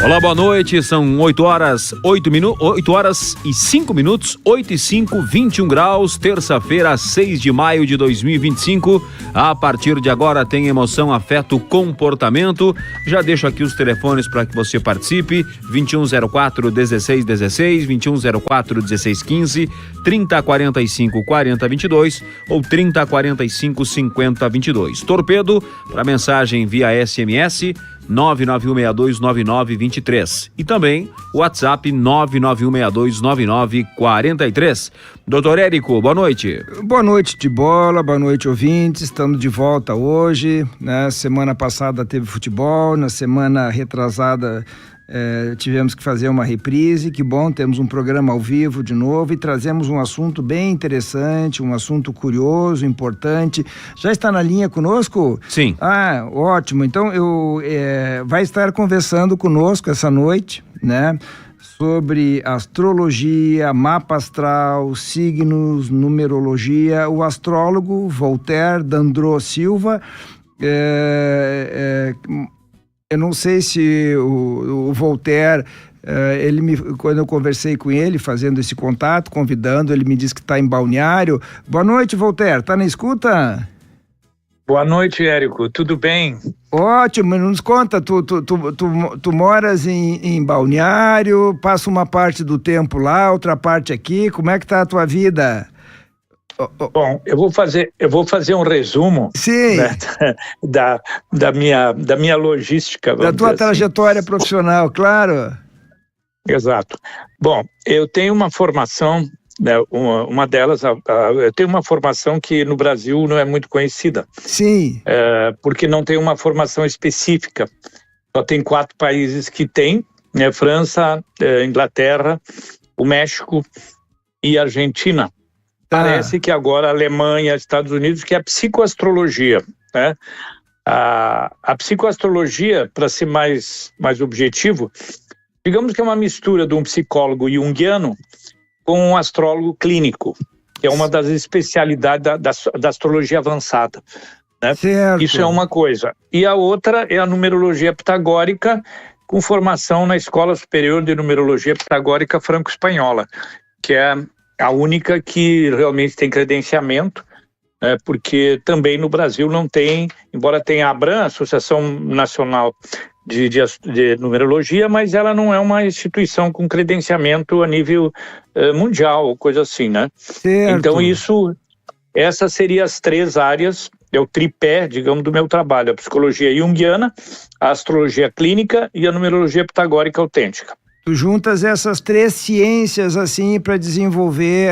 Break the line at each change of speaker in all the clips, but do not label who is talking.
Olá, boa noite, são 8 horas e 5 minutos, 8 e 5, 21 graus, terça-feira, 6 de maio de 2025. A partir de agora tem emoção, afeto, comportamento. Já deixo aqui os telefones para que você participe: 2104-1616, 2104-1615, 3045-4022 ou 3045-5022. Torpedo para mensagem via SMS 991629923 e também o WhatsApp 991629943. Doutor Érico, boa noite.
Boa noite de bola, boa noite ouvintes, estamos de volta hoje, né? Semana passada teve futebol, na semana retrasada tivemos que fazer uma reprise. Que bom, temos um programa ao vivo de novo e trazemos um assunto bem interessante, um assunto curioso, importante. Já está na linha conosco?
Sim.
Ah, ótimo. Então vai estar conversando conosco essa noite, né? Sobre astrologia, mapa astral, signos, numerologia, o astrólogo Voltaire Dandrou Silva. Eu não sei se o Voltaire, quando eu conversei com ele, fazendo esse contato, convidando, ele me disse que está em Balneário. Boa noite, Voltaire, está na escuta?
Boa noite, Érico, tudo bem?
Ótimo, nos conta, tu moras em Balneário, passa uma parte do tempo lá, outra parte aqui, como é que está a tua vida?
Bom, eu vou fazer um resumo,
sim,
né, da minha logística.
Da tua trajetória profissional, claro.
Exato. Bom, eu tenho uma formação, né, uma delas, eu tenho uma formação que no Brasil não é muito conhecida.
Sim.
Porque não tem uma formação específica. Só tem 4 países que tem, né, França, Inglaterra, o México e a Argentina. Parece que agora a Alemanha, Estados Unidos, que é a psicoastrologia, né? A psicoastrologia, para ser mais objetivo, digamos que é uma mistura de um psicólogo junguiano com um astrólogo clínico, que é uma das especialidades da astrologia avançada, né?
Certo.
Isso é uma coisa. E a outra é a numerologia pitagórica, com formação na Escola Superior de Numerologia Pitagórica Franco-Espanhola, que é a única que realmente tem credenciamento, porque também no Brasil não tem, embora tenha a ABRAM, Associação Nacional de Numerologia, mas ela não é uma instituição com credenciamento a nível mundial, coisa assim, né?
Certo.
Então essas seriam as 3 áreas, é o tripé, digamos, do meu trabalho: a psicologia junguiana, a astrologia clínica e a numerologia pitagórica autêntica.
Tu juntas essas 3 ciências assim para desenvolver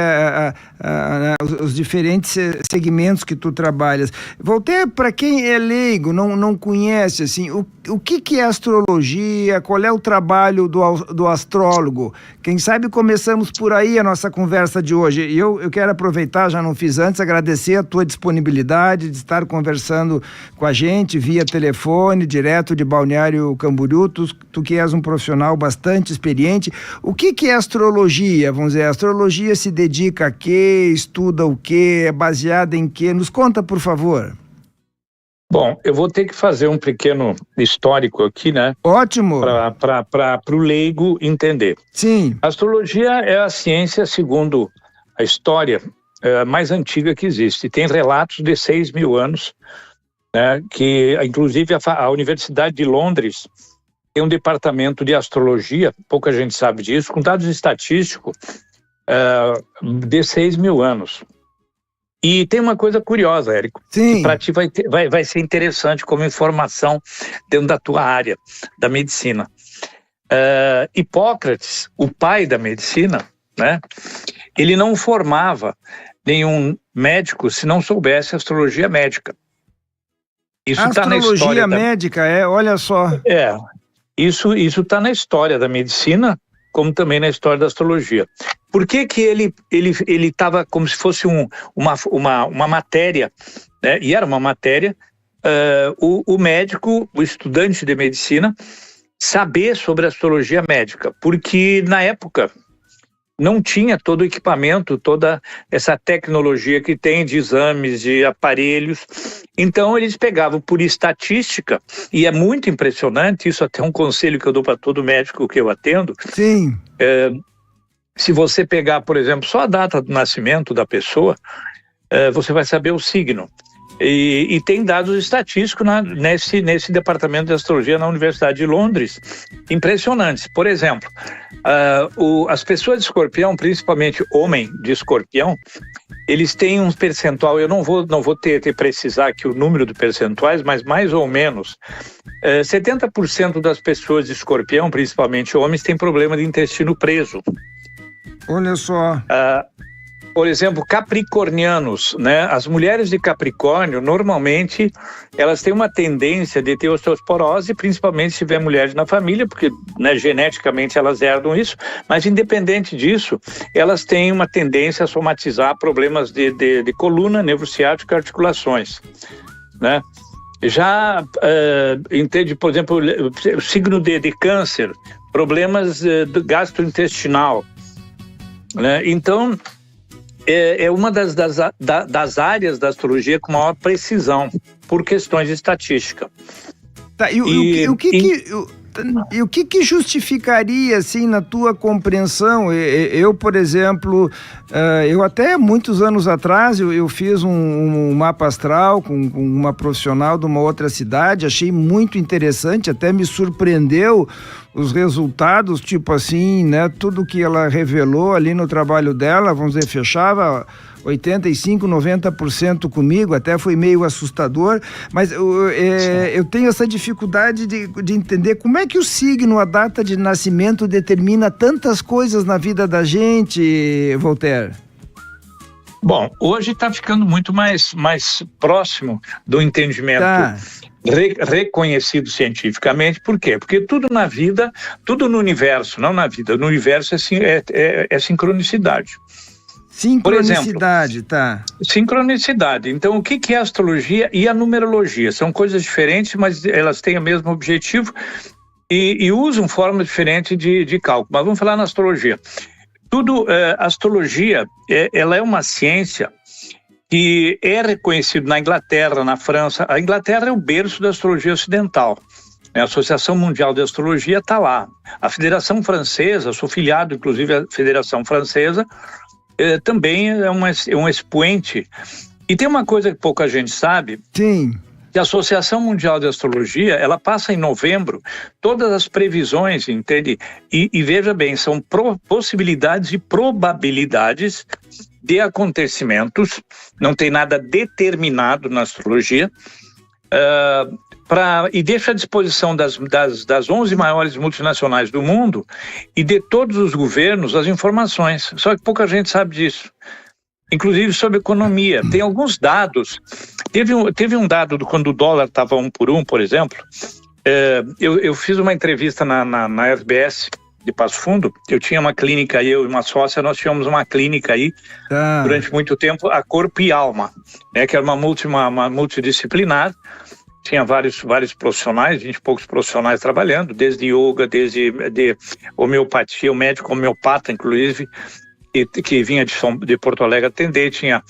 os diferentes segmentos que tu trabalhas. Voltaire, para quem é leigo, não conhece assim, o que é astrologia, qual é o trabalho do astrólogo? Quem sabe começamos por aí a nossa conversa de hoje. E eu quero aproveitar, já não fiz antes, agradecer a tua disponibilidade de estar conversando com a gente via telefone, direto de Balneário Camboriú, tu que és um profissional bastante experiente. O que é astrologia? Vamos dizer, a astrologia se dedica a quê? Estuda o quê? É baseada em quê? Nos conta, por favor.
Bom, eu vou ter que fazer um pequeno histórico aqui, né?
Ótimo.
Para o leigo entender.
Sim.
A astrologia é a ciência, segundo a história, mais antiga que existe. Tem relatos de 6.000 anos, né? Que inclusive a Universidade de Londres tem um departamento de astrologia, pouca gente sabe disso, com dados estatísticos de 6.000 anos. E tem uma coisa curiosa, Érico, que para ti vai ser interessante como informação dentro da tua área, da medicina. Hipócrates, o pai da medicina, né, ele não formava nenhum médico se não soubesse astrologia médica. Isso está na história.
Astrologia médica, olha só.
Isso está na história da medicina, como também na história da astrologia. Por que ele estava como se fosse uma matéria, né? E era uma matéria, o médico, o estudante de medicina, saber sobre a astrologia médica? Porque na época não tinha todo o equipamento, toda essa tecnologia que tem de exames, de aparelhos. Então, eles pegavam por estatística, e é muito impressionante, isso até é um conselho que eu dou para todo médico que eu atendo.
Sim.
Se você pegar, por exemplo, só a data do nascimento da pessoa, você vai saber o signo. E tem dados estatísticos nesse departamento de astrologia na Universidade de Londres, impressionantes. Por exemplo, as pessoas de Escorpião, principalmente homem de Escorpião, eles têm um percentual, eu não vou ter precisar aqui o número de percentuais, mas mais ou menos 70% das pessoas de Escorpião, principalmente homens, têm problema de intestino preso.
Olha só.
Por exemplo, capricornianos, né? As mulheres de Capricórnio, normalmente, elas têm uma tendência de ter osteoporose, principalmente se tiver mulheres na família, porque, né, geneticamente elas herdam isso, mas independente disso, elas têm uma tendência a somatizar problemas de coluna, nervo ciático e articulações, né? Já, entende, por exemplo, o signo de câncer, problemas gastrointestinal, né? Então, é uma das áreas da astrologia com maior precisão, por questões de estatística.
Tá, e o que justificaria, assim, na tua compreensão? Eu, por exemplo, eu até muitos anos atrás, eu fiz um mapa astral com uma profissional de uma outra cidade, achei muito interessante, até me surpreendeu os resultados, tipo assim, né, tudo que ela revelou ali no trabalho dela, vamos dizer, fechava 85%, 90% comigo, até foi meio assustador, mas eu tenho essa dificuldade de entender como é que o signo, a data de nascimento, determina tantas coisas na vida da gente, Voltaire.
Bom, hoje está ficando muito mais próximo do entendimento reconhecido cientificamente. Por quê? Porque tudo na vida, tudo no universo, não na vida, no universo é sincronicidade.
Sincronicidade,
exemplo, tá. Sincronicidade. Então, o que é a astrologia e a numerologia? São coisas diferentes, mas elas têm o mesmo objetivo e usam formas diferentes de cálculo. Mas vamos falar na astrologia. A astrologia, ela é uma ciência que é reconhecida na Inglaterra, na França. A Inglaterra é o berço da astrologia ocidental. A Associação Mundial de Astrologia está lá. A Federação Francesa, sou filiado, inclusive, à Federação Francesa, também é um expoente. E tem uma coisa que pouca gente sabe.
Sim.
Que a Associação Mundial de Astrologia, ela passa em novembro todas as previsões, entende? E veja bem, são possibilidades e probabilidades de acontecimentos, não tem nada determinado na astrologia, e deixa à disposição das 11 maiores multinacionais do mundo e de todos os governos as informações. Só que pouca gente sabe disso. Inclusive sobre economia. Tem alguns dados. Teve um dado quando o dólar estava 1 por 1, por exemplo. Eu fiz uma entrevista na RBS de Passo Fundo. Eu tinha uma clínica, eu e uma sócia, nós tínhamos uma clínica aí durante muito tempo, a Corpo e Alma, né, que era uma multidisciplinar. Tinha vários profissionais, 20 e poucos profissionais trabalhando, desde yoga, desde homeopatia, o médico homeopata, inclusive, que vinha de Porto Alegre atender, tinha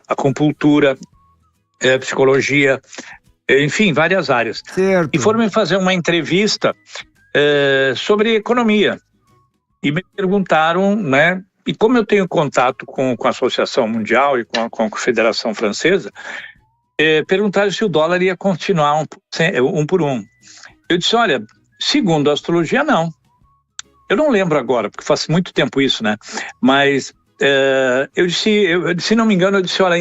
acupuntura, psicologia, enfim, várias áreas.
Certo.
E foram me fazer uma entrevista sobre economia. E me perguntaram, né, e como eu tenho contato com a Associação Mundial e com a Federação Francesa, perguntaram se o dólar ia continuar 1 por 1. Eu disse, olha, segundo a astrologia, não. Eu não lembro agora, porque faz muito tempo isso, né? Mas eu disse, se não me engano, eu disse, olha,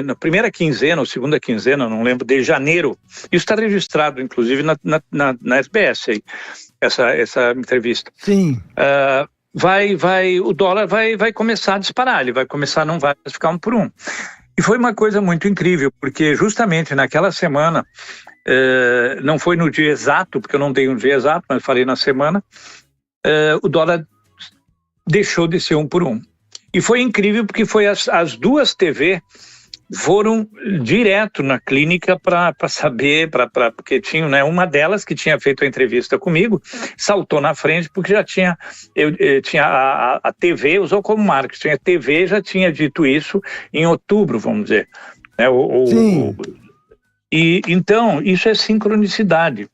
na primeira quinzena ou segunda quinzena, não lembro, de janeiro, isso está registrado, inclusive, na SBS, aí, essa entrevista.
Sim.
O dólar vai começar a disparar, ele vai começar, não vai ficar 1 por 1. E foi uma coisa muito incrível, porque justamente naquela semana, não foi no dia exato, porque eu não dei um dia exato, mas falei na semana, o dólar deixou de ser 1 por 1. E foi incrível porque foi as duas TV foram direto na clínica para saber, porque tinha, né, uma delas que tinha feito a entrevista comigo, saltou na frente porque já tinha, tinha a TV, usou como marketing, a TV já tinha dito isso em outubro, vamos dizer. Né, e então, isso é sincronicidade.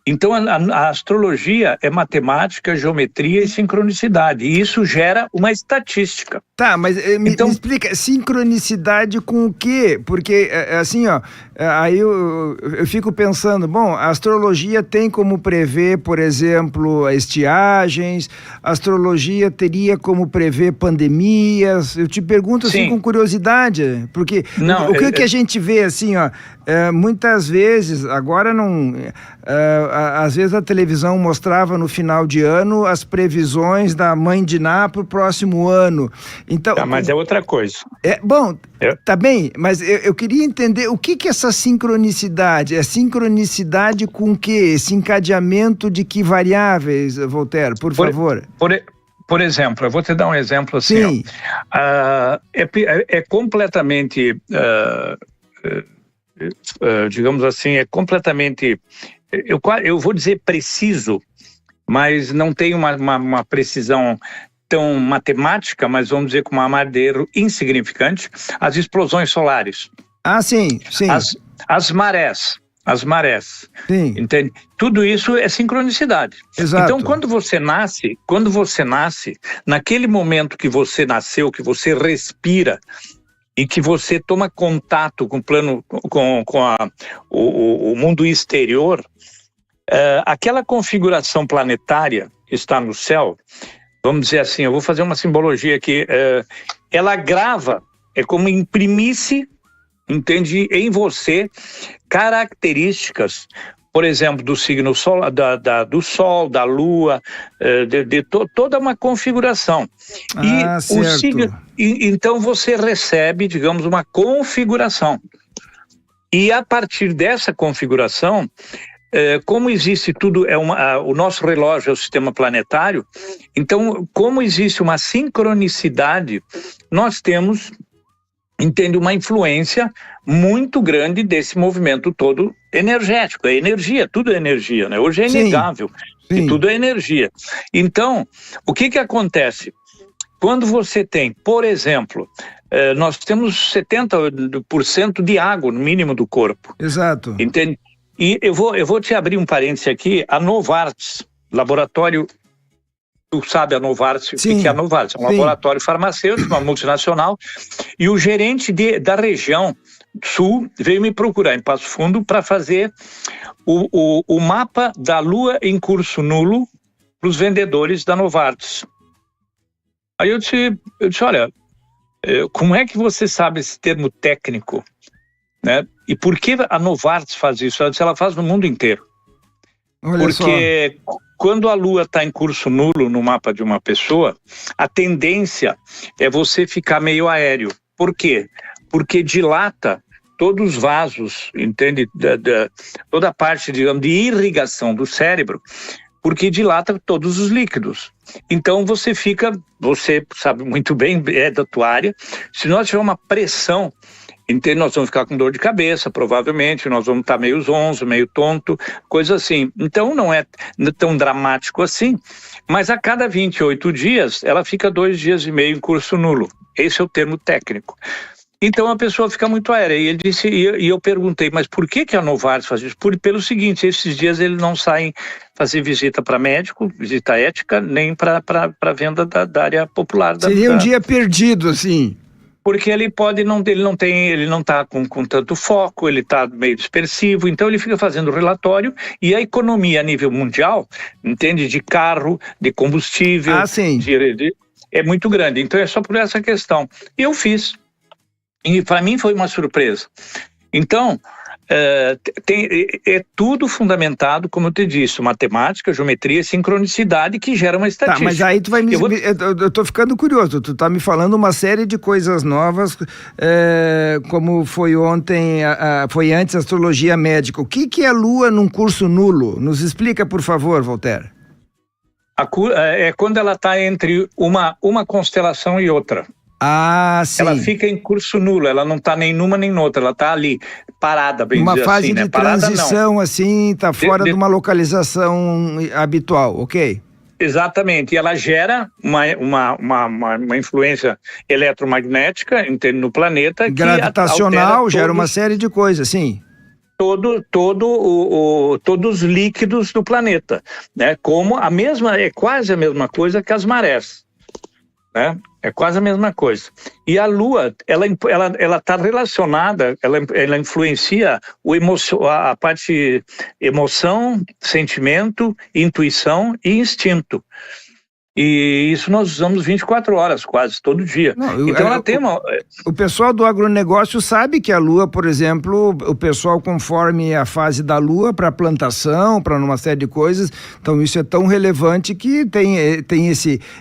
Então, a astrologia é matemática, geometria e sincronicidade. E isso gera uma estatística.
Tá, mas me explica, sincronicidade com o quê? Porque, assim, ó, aí eu fico pensando, bom, a astrologia tem como prever, por exemplo, estiagens, a astrologia teria como prever pandemias. Eu te pergunto, assim, com curiosidade, porque o que a gente vê, assim, ó, muitas vezes, agora não... às vezes a televisão mostrava no final de ano as previsões da Mãe de Ná para o próximo ano. Então,
mas é outra coisa.
Tá bem, mas eu queria entender o que é essa sincronicidade? É sincronicidade com o quê? Esse encadeamento de que variáveis, Voltaire, por favor?
Por exemplo, eu vou te dar um exemplo assim. Ó, é completamente... digamos assim, é completamente, eu vou dizer preciso, mas não tem uma precisão tão matemática, mas vamos dizer com uma madeira insignificante, as explosões solares.
Sim.
As marés.
Sim.
Entende? Tudo isso é sincronicidade.
Exato.
Então, quando você nasce, naquele momento que você nasceu, que você respira, e que você toma contato com o plano, o mundo exterior, aquela configuração planetária que está no céu, vamos dizer assim, eu vou fazer uma simbologia aqui, ela grava, é como imprimisse, entende, em você características, por exemplo, do signo sol, do Sol, da Lua, toda uma configuração.
Certo.
O signo, então você recebe, digamos, uma configuração. E a partir dessa configuração, como existe tudo, o nosso relógio é o sistema planetário, então, como existe uma sincronicidade, nós temos, entende, uma influência muito grande desse movimento todo energético. É energia, tudo é energia, né? Hoje é inegável que tudo é energia. Então, o que acontece? Quando você tem, por exemplo, nós temos 70% de água, no mínimo, do corpo.
Exato.
Entende? E eu vou te abrir um parêntese aqui, a Novartis, laboratório... Tu sabe a Novartis, o que é a Novartis? É um laboratório farmacêutico, uma multinacional, e o gerente da região sul veio me procurar em Passo Fundo para fazer o mapa da Lua em curso nulo para os vendedores da Novartis. Aí eu disse, olha, como é que você sabe esse termo técnico? Né? E por que a Novartis faz isso? Ela faz no mundo inteiro. Porque quando a Lua está em curso nulo no mapa de uma pessoa, a tendência é você ficar meio aéreo. Por quê? Porque dilata todos os vasos, entende? Toda a parte, digamos, de irrigação do cérebro, porque dilata todos os líquidos. Então você sabe muito bem, é da tua área, se nós tivermos uma pressão, então nós vamos ficar com dor de cabeça, provavelmente, nós vamos estar meio zonzo, meio tonto, coisa assim. Então não é tão dramático assim, mas a cada 28 dias, ela fica 2 dias e meio em curso nulo. Esse é o termo técnico. Então a pessoa fica muito aérea. E ele disse, e eu perguntei, mas por que a Novartis faz isso? Pelo seguinte, esses dias eles não saem fazer visita para médico, visita ética, nem para venda da área popular.
Seria um dia perdido, assim.
Porque ele não está com tanto foco, ele está meio dispersivo, então ele fica fazendo relatório e a economia a nível mundial, entende, de carro, de combustível, é muito grande. Então é só por essa questão. Eu fiz, e para mim foi uma surpresa. Então, é tudo fundamentado, como eu te disse, matemática, geometria, sincronicidade, que gera uma estatística.
Tá, mas aí tu vai eu tô ficando curioso, tu tá me falando uma série de coisas novas, como foi ontem, foi antes a astrologia médica. O que é Lua num curso nulo? Nos explica, por favor, Voltaire.
É quando ela está entre uma constelação e outra.
Ah, sim.
Ela fica em curso nulo, ela não está nem numa nem noutra, ela está ali, parada, bem
Uma
dizer
fase
assim,
de
né? Parada,
transição,
não.
assim, está fora de uma localização habitual, ok?
Exatamente, e ela gera uma influência eletromagnética no planeta que altera
Gravitacional, gera uma série de coisas, sim.
todos os líquidos do planeta, né? Como é quase a mesma coisa que as marés, né? É quase a mesma coisa. E a Lua, ela está relacionada, ela influencia a parte emoção, sentimento, intuição e instinto. E isso nós usamos 24 horas, quase, todo dia.
Não,
Então ela tem
o pessoal do agronegócio sabe que a Lua, por exemplo, o pessoal conforme a fase da Lua para plantação, para uma série de coisas, então isso é tão relevante que tem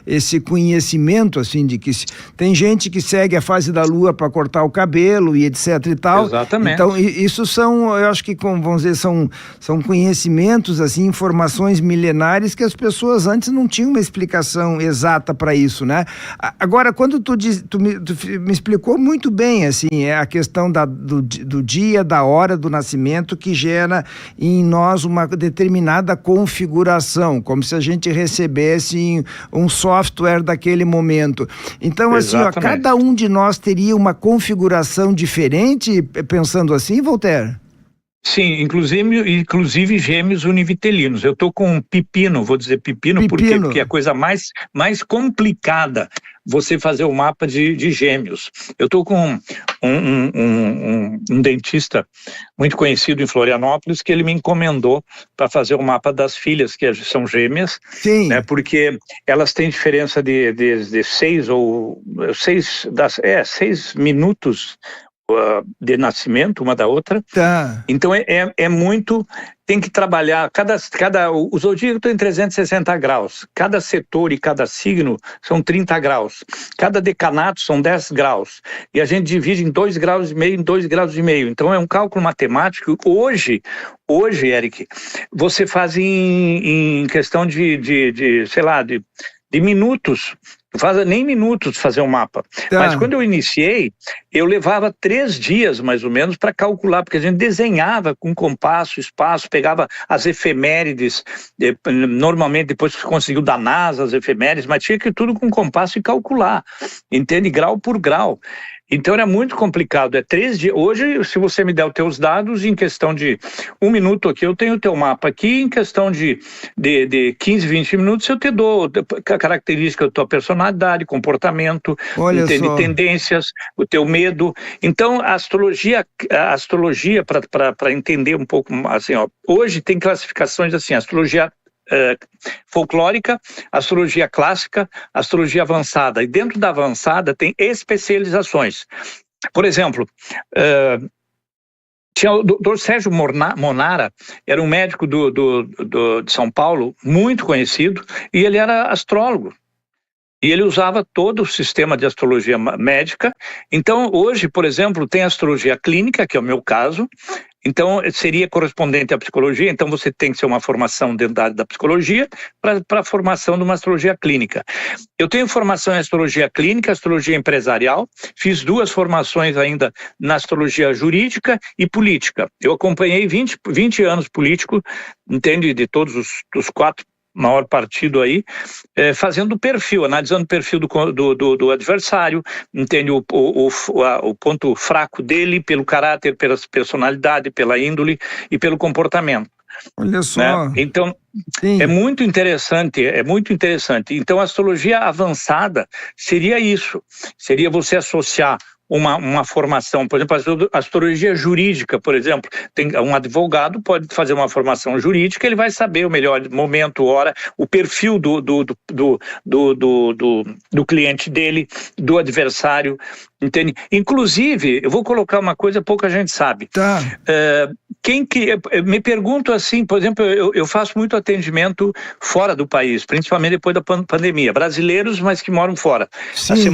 esse conhecimento, assim, de que tem gente que segue a fase da Lua para cortar o cabelo e etc e tal.
Exatamente.
Então isso eu acho que, vamos dizer, são conhecimentos, assim, informações milenares que as pessoas antes não tinham uma explicação exata para isso, né? Agora, quando tu me explicou muito bem, assim, a questão do dia, da hora do nascimento, que gera em nós uma determinada configuração, como se a gente recebesse um software daquele momento. Então, assim, ó, cada um de nós teria uma configuração diferente, pensando assim, Voltaire?
Sim, inclusive gêmeos univitelinos. Eu estou com um pepino, vou dizer pepino. Por quê? Porque é a coisa mais complicada você fazer o mapa de gêmeos. Eu estou com um dentista muito conhecido em Florianópolis que ele me encomendou para fazer o mapa das filhas, que são gêmeas.
Sim.
Né, porque elas têm diferença de 6 minutos de nascimento uma da outra.
Tá.
Então é muito, tem que trabalhar, o zodíaco tem 360 graus, cada setor e cada signo são 30 graus, cada decanato são 10 graus, e a gente divide em 2,5 graus em 2,5 graus, então é um cálculo matemático. Hoje, Eric, você faz em questão de minutos. Não faz nem minutos fazer um mapa.
Tá.
Mas quando eu iniciei, eu levava 3 dias, mais ou menos, para calcular, porque a gente desenhava com compasso, espaço, pegava as efemérides, normalmente depois conseguiu da NASA as efemérides, mas tinha que ir tudo com compasso e calcular, entende? Grau por grau. Então era muito complicado, 3 dias. Hoje, se você me der os teus dados, em questão de 1 minuto aqui, eu tenho o teu mapa aqui, em questão de 15, 20 minutos, eu te dou a característica da tua personalidade, comportamento, tendências, o teu medo. Então, a astrologia para entender um pouco, assim, ó, hoje tem classificações assim, astrologia folclórica, astrologia clássica, astrologia avançada, e dentro da avançada tem especializações. Por exemplo, tinha o Dr. Sérgio Monara, era um médico de São Paulo, muito conhecido, e ele era astrólogo. E ele usava todo o sistema de astrologia médica. Então, hoje, por exemplo, tem a astrologia clínica, que é o meu caso. Então, seria correspondente à psicologia. Então, você tem que ser uma formação dentro da área da psicologia para a formação de uma astrologia clínica. Eu tenho formação em astrologia clínica, astrologia empresarial. Fiz 2 formações ainda na astrologia jurídica e política. Eu acompanhei 20 anos político, entende, de todos os 4 maior partido aí, fazendo o perfil, analisando o perfil do adversário, entende o ponto fraco dele, pelo caráter, pela personalidade, pela índole e pelo comportamento.
Olha só.
Né? Então,
sim,
é muito interessante. Então, a astrologia avançada seria isso, seria você associar uma formação, por exemplo, a astrologia jurídica, por exemplo, tem um advogado pode fazer uma formação jurídica, ele vai saber o melhor momento, hora, o perfil do cliente dele, do adversário, entende? Inclusive, eu vou colocar uma coisa que pouca gente sabe.
Tá.
Me pergunto assim, por exemplo, eu faço muito atendimento fora do país, principalmente depois da pandemia, brasileiros, mas que moram fora.
Sim.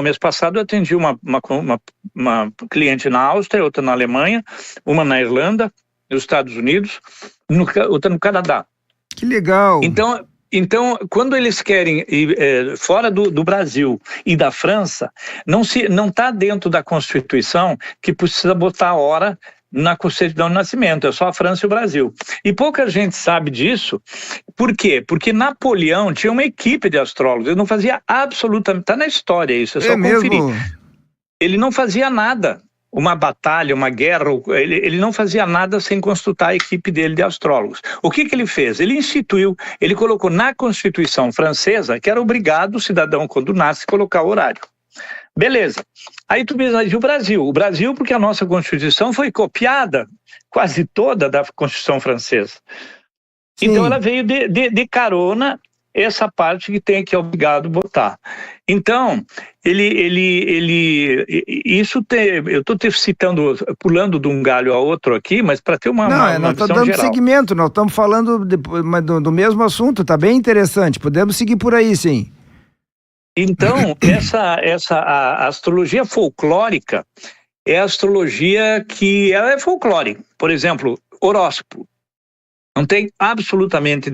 Mês passado eu atendi uma cliente na Áustria, outra na Alemanha, uma na Irlanda, nos Estados Unidos, outra no Canadá.
Que legal.
Então, Então, quando eles querem ir fora do Brasil e da França, não está dentro da Constituição que precisa botar a hora na certidão de nascimento, é só a França e o Brasil. E pouca gente sabe disso. Por quê? Porque Napoleão tinha uma equipe de astrólogos, ele não fazia absolutamente, está na história isso, é só conferir.
Mesmo?
Ele não fazia nada. Uma batalha, uma guerra, ele não fazia nada sem consultar a equipe dele de astrólogos. O que ele fez? Ele instituiu, ele colocou na Constituição francesa que era obrigado o cidadão, quando nasce, colocar o horário. Beleza. Aí tu me diz o Brasil. O Brasil, porque a nossa Constituição foi copiada quase toda da Constituição francesa. Sim. Então ela veio de carona essa parte que é obrigado a botar. Então, eu estou te citando, pulando de um galho a outro aqui, mas para ter uma visão geral.
Nós estamos dando seguimento, nós estamos falando do mesmo assunto, está bem interessante, podemos seguir por aí, sim.
Então, a astrologia folclórica é a astrologia que ela é folclórica. Por exemplo, horóscopo. Não tem absolutamente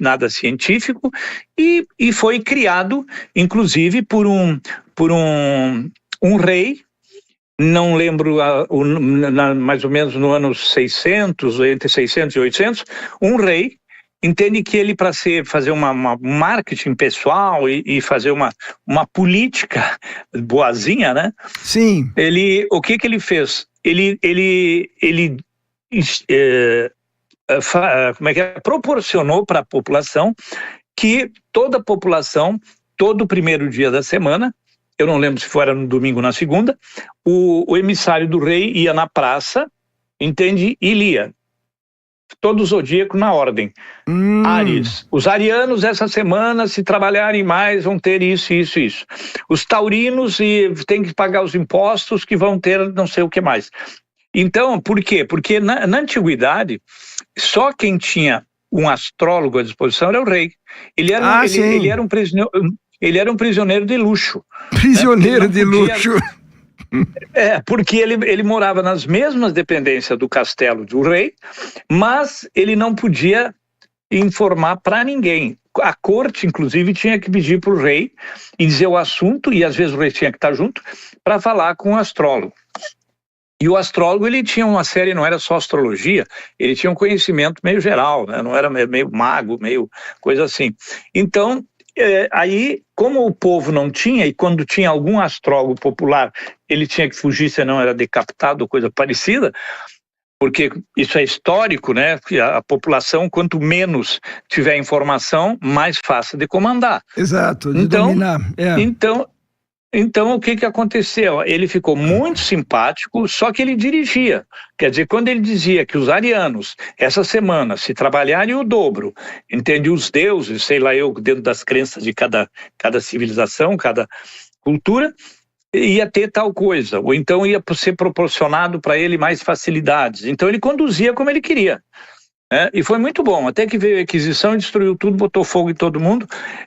nada científico e foi criado, inclusive, por um rei, não lembro, mais ou menos no ano 600, entre 600 e 800, um rei, entende que ele, para fazer uma marketing pessoal e fazer uma política boazinha, né?
Sim.
O que ele fez? Ele proporcionou para a população que toda a população, todo o primeiro dia da semana, eu não lembro se era no domingo ou na segunda, o emissário do rei ia na praça, entende? E lia todo o zodíaco na ordem. Áries. Os arianos essa semana, se trabalharem mais, vão ter isso, isso, isso. Os taurinos têm que pagar os impostos que vão ter não sei o que mais. Então, por quê? Porque na antiguidade, só quem tinha um astrólogo à disposição era o rei. Ele era um prisioneiro de luxo.
Prisioneiro de luxo.
Porque ele morava nas mesmas dependências do castelo do rei, mas ele não podia informar para ninguém. A corte, inclusive, tinha que pedir para o rei e dizer o assunto, e às vezes o rei tinha que estar junto, para falar com o astrólogo. E o astrólogo, ele tinha uma série, não era só astrologia, ele tinha um conhecimento meio geral, né? Não era meio mago, meio coisa assim. Então, aí, como o povo não tinha, e quando tinha algum astrólogo popular, ele tinha que fugir, senão era decapitado ou coisa parecida, porque isso é histórico, né? A população, quanto menos tiver informação, mais fácil de comandar.
Exato, de dominar.
Então, o que aconteceu? Ele ficou muito simpático, só que ele dirigia. Quer dizer, quando ele dizia que os arianos, essa semana, se trabalharem o dobro, entende? Os deuses, sei lá eu, dentro das crenças de cada civilização, cada cultura, ia ter tal coisa. Ou então ia ser proporcionado para ele mais facilidades. Então ele conduzia como ele queria. E foi muito bom, até que veio a aquisição, destruiu tudo, botou fogo em todo mundo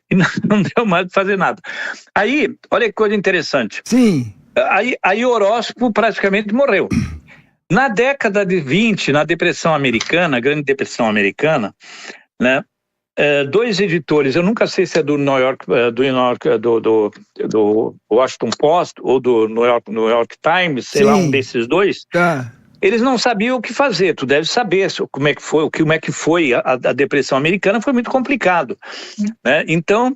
e não deu mais de fazer nada. Aí, olha que coisa interessante.
Sim.
Aí o horóscopo praticamente morreu. Na década de 20, na Depressão Americana, a Grande Depressão Americana, né, dois editores, eu nunca sei se é do do Washington Post ou do New York Times, sei lá, um desses dois.
Tá.
Eles não sabiam o que fazer, tu deve saber como é que foi a Depressão Americana, foi muito complicado, né? Então,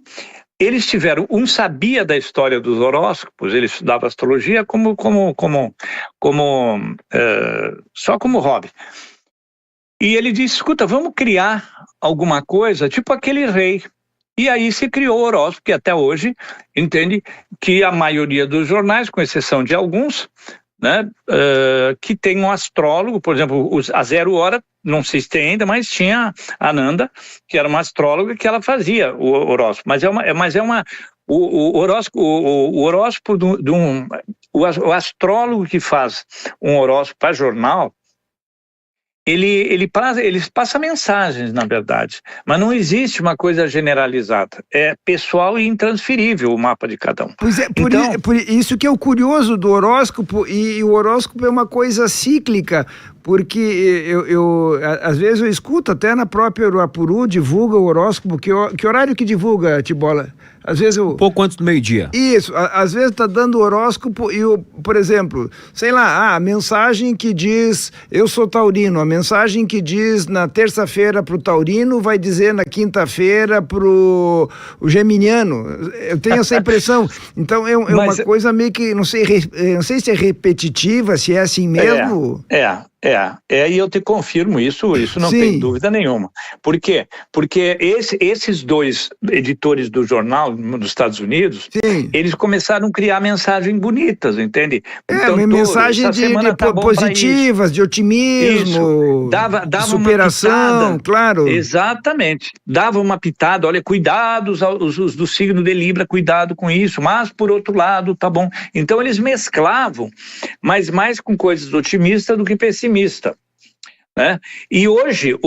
eles tiveram, um sabia da história dos horóscopos, ele estudava astrologia só como hobby. E ele disse, escuta, vamos criar alguma coisa, tipo aquele rei. E aí se criou o horóscopo, que até hoje, entende, que a maioria dos jornais, com exceção de alguns, né, que tem um astrólogo, por exemplo, a Zero Hora, não sei se tem ainda, mas tinha a Nanda, que era uma astróloga, que ela fazia o horóscopo, o horóscopo o astrólogo que faz um horóscopo para jornal, ele passa mensagens, na verdade, mas não existe uma coisa generalizada, é pessoal e intransferível o mapa de cada um.
Pois é, por isso que é o curioso do horóscopo, e o horóscopo é uma coisa cíclica, porque às vezes eu escuto até na própria Uruapuru, divulga o horóscopo, que horário que divulga, Tibola? Às vezes
Um pouco antes do meio-dia.
Isso, às vezes tá dando horóscopo e, por exemplo, sei lá, a mensagem que diz eu sou taurino, a mensagem que diz na terça-feira pro taurino vai dizer na quinta-feira pro o geminiano. Eu tenho essa impressão. Então é uma coisa meio que, não sei se é repetitiva, se é assim mesmo.
E eu te confirmo isso não tem dúvida nenhuma. Por quê? Porque esses dois editores do jornal nos Estados Unidos, eles começaram a criar mensagens bonitas, entende?
Então, mensagens positivas, de otimismo,
dava
de superação,
uma pitada,
claro.
Exatamente. Dava uma pitada, olha, cuidado, os do signo de Libra, cuidado com isso, mas por outro lado, tá bom. Então eles mesclavam, mas mais com coisas otimistas do que pessimistas. Né? E hoje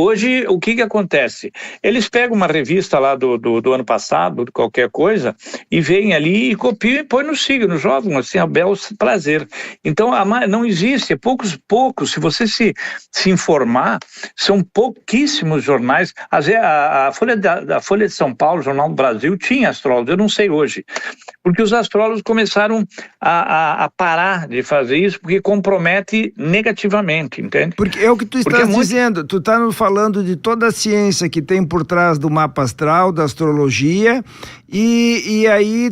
o que acontece? Eles pegam uma revista lá do ano passado, de qualquer coisa, e vêm ali e copiam e põem no signo, jogam assim a bel prazer. Então não existe, poucos, se você se informar, são pouquíssimos jornais. A Folha de São Paulo, Jornal do Brasil, tinha astrólogos, eu não sei hoje, porque os astrólogos começaram a parar de fazer isso, porque compromete negativamente, entende?
Porque é o que tu estás dizendo, tu tá falando de toda a ciência que tem por trás do mapa astral, da astrologia, e aí,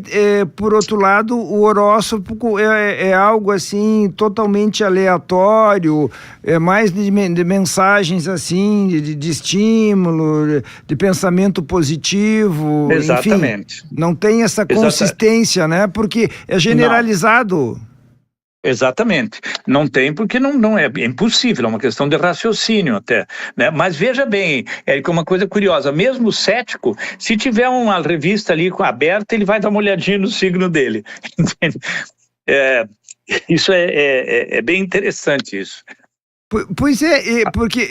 por outro lado, o horóscopo é algo assim totalmente aleatório, é mais de mensagens assim, de estímulo, de pensamento positivo.
Exatamente.
Enfim, não tem essa consistência, né? Porque é generalizado.
Não. Exatamente, não tem porque não é impossível, é uma questão de raciocínio até, né? Mas veja bem, é uma coisa curiosa, mesmo o cético, se tiver uma revista ali aberta, ele vai dar uma olhadinha no signo dele, entende? Isso é bem interessante isso.
Pois porque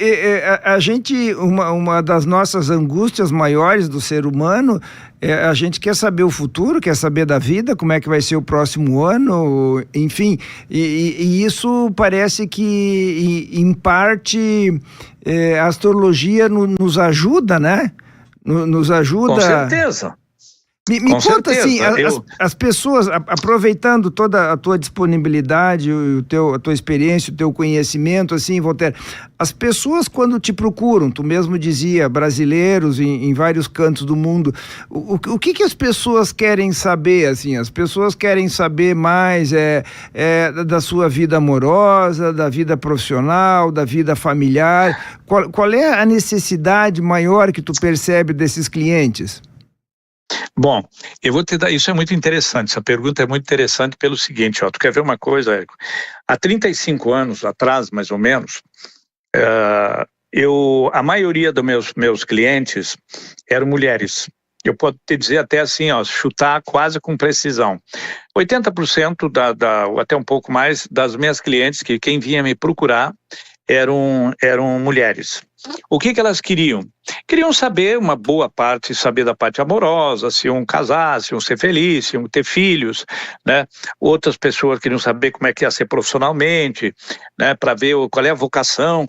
a gente, uma das nossas angústias maiores do ser humano, a gente quer saber o futuro, quer saber da vida, como é que vai ser o próximo ano, enfim, e isso parece que, em parte, a astrologia nos ajuda, né? Nos ajuda...
Com certeza.
Me conta assim, as pessoas, aproveitando toda a tua disponibilidade, a tua experiência, o teu conhecimento, assim, Voltaire, as pessoas quando te procuram, tu mesmo dizia, brasileiros em vários cantos do mundo, o que as pessoas querem saber, assim? As pessoas querem saber mais da sua vida amorosa, da vida profissional, da vida familiar. Qual é a necessidade maior que tu percebe desses clientes?
Bom, eu vou te dar, isso é muito interessante, essa pergunta é muito interessante pelo seguinte, tu quer ver uma coisa, Érico? Há 35 anos atrás, mais ou menos, a maioria dos meus clientes eram mulheres. Eu posso te dizer até assim, chutar quase com precisão. 80% ou até um pouco mais das minhas clientes, que quem vinha me procurar, eram mulheres. O que elas queriam? Queriam saber, uma boa parte, saber da parte amorosa, se iam casar, se iam ser felizes, se iam ter filhos, né? Outras pessoas queriam saber como é que ia ser profissionalmente, né? Para ver qual é a vocação,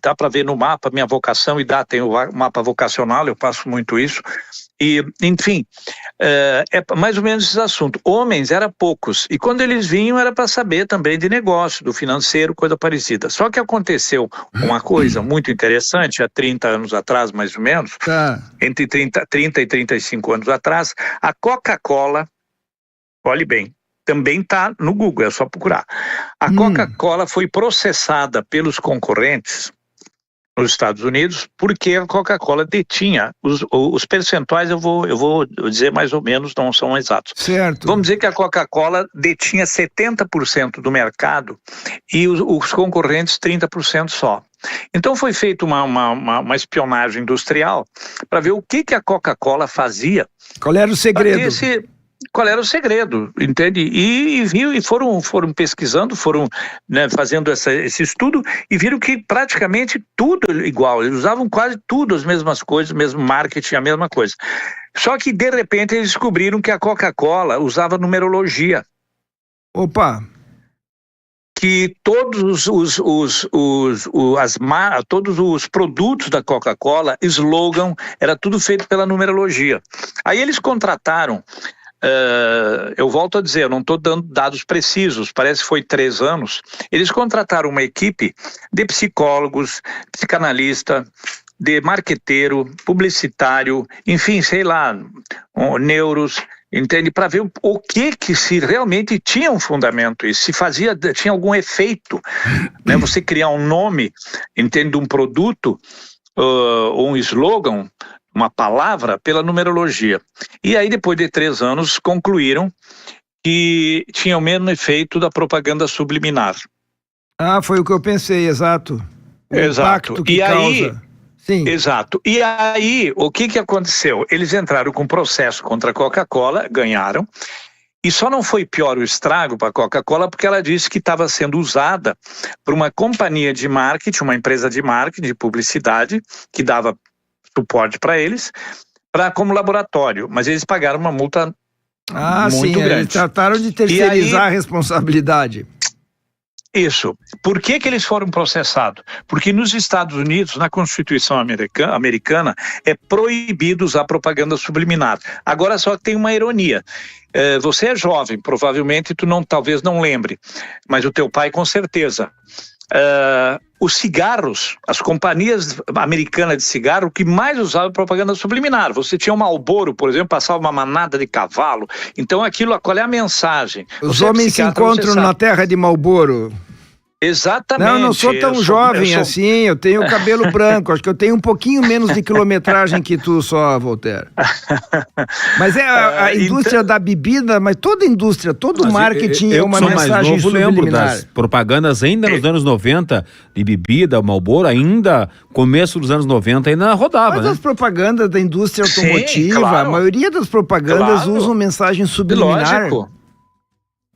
dá para ver no mapa minha vocação, tem o mapa vocacional, eu faço muito isso. E, enfim, é mais ou menos esse assunto. Homens eram poucos, e quando eles vinham era para saber também de negócio, do financeiro, coisa parecida. Só que aconteceu uma coisa muito interessante, há 30 anos atrás, mais ou menos, entre 30 e 35 anos atrás, a Coca-Cola, olhe bem, também está no Google, é só procurar. A Coca-Cola foi processada pelos concorrentes nos Estados Unidos, porque a Coca-Cola detinha os percentuais, eu vou dizer mais ou menos, não são exatos.
Certo.
Vamos dizer que a Coca-Cola detinha 70% do mercado e os concorrentes 30% só. Então foi feita uma espionagem industrial para ver o que a Coca-Cola fazia.
Qual era o segredo?
Qual era o segredo, entende? E foram pesquisando, foram, né, fazendo esse estudo e viram que praticamente tudo igual, eles usavam quase tudo as mesmas coisas, o mesmo marketing, a mesma coisa. Só que de repente eles descobriram que a Coca-Cola usava numerologia.
Opa!
que todos todos os produtos da Coca-Cola, slogan, era tudo feito pela numerologia. Aí eles contrataram, eu volto a dizer, eu não estou dando dados precisos, parece que foi 3 anos, eles contrataram uma equipe de psicólogos, psicanalista, de marqueteiro, publicitário, enfim, sei lá, neuros, entende? Para ver o que se realmente tinha um fundamento, e se tinha algum efeito, né? Você criar um nome, entende, de um produto, ou um slogan, uma palavra, pela numerologia. E aí, depois de 3 anos, concluíram que tinha o mesmo efeito da propaganda subliminar.
Ah, foi o que eu pensei, exato. O impacto que causa. Sim.
Exato. E aí, o que aconteceu? Eles entraram com processo contra a Coca-Cola, ganharam, e só não foi pior o estrago para a Coca-Cola porque ela disse que estava sendo usada por uma companhia de marketing, uma empresa de marketing, de publicidade, que dava suporte para eles, como laboratório, mas eles pagaram uma multa muito grande. Eles
trataram de terceirizar a responsabilidade.
Isso. Por que eles foram processados? Porque nos Estados Unidos, na Constituição americana, é proibido usar propaganda subliminar. Agora só tem uma ironia. Você é jovem, provavelmente tu talvez não lembre, mas o teu pai com certeza. Os cigarros, as companhias americanas de cigarro, que mais usavam propaganda subliminar. Você tinha um Marlboro, por exemplo, passava uma manada de cavalo. Então qual é a mensagem?
Os homens se encontram na terra de Marlboro.
Exatamente.
Não, eu não sou tão jovem assim, eu tenho cabelo branco, acho que eu tenho um pouquinho menos de quilometragem que tu só, Voltaire. Mas a indústria da bebida, mas toda indústria, todo marketing é uma mensagem subliminar.
Lembro das propagandas ainda nos anos 90 de bebida, Marlboro, ainda começo dos anos 90 ainda rodava,
mas
né?
as propagandas da indústria automotiva, sim, claro, a maioria das propagandas usam mensagem subliminar.
Lógico.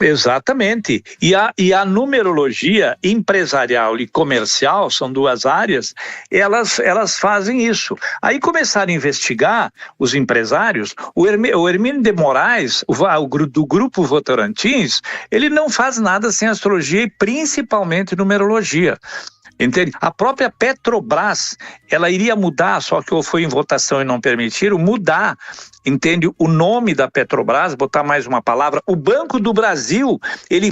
Exatamente. E a numerologia empresarial e comercial, são 2 áreas, elas fazem isso. Aí começaram a investigar os empresários. O Hermínio de Moraes, do Grupo Votorantins, ele não faz nada sem astrologia e principalmente numerologia. Entende? A própria Petrobras, ela iria mudar, só que foi em votação e não permitiram, mudar, entende? O nome da Petrobras, botar mais uma palavra. O Banco do Brasil,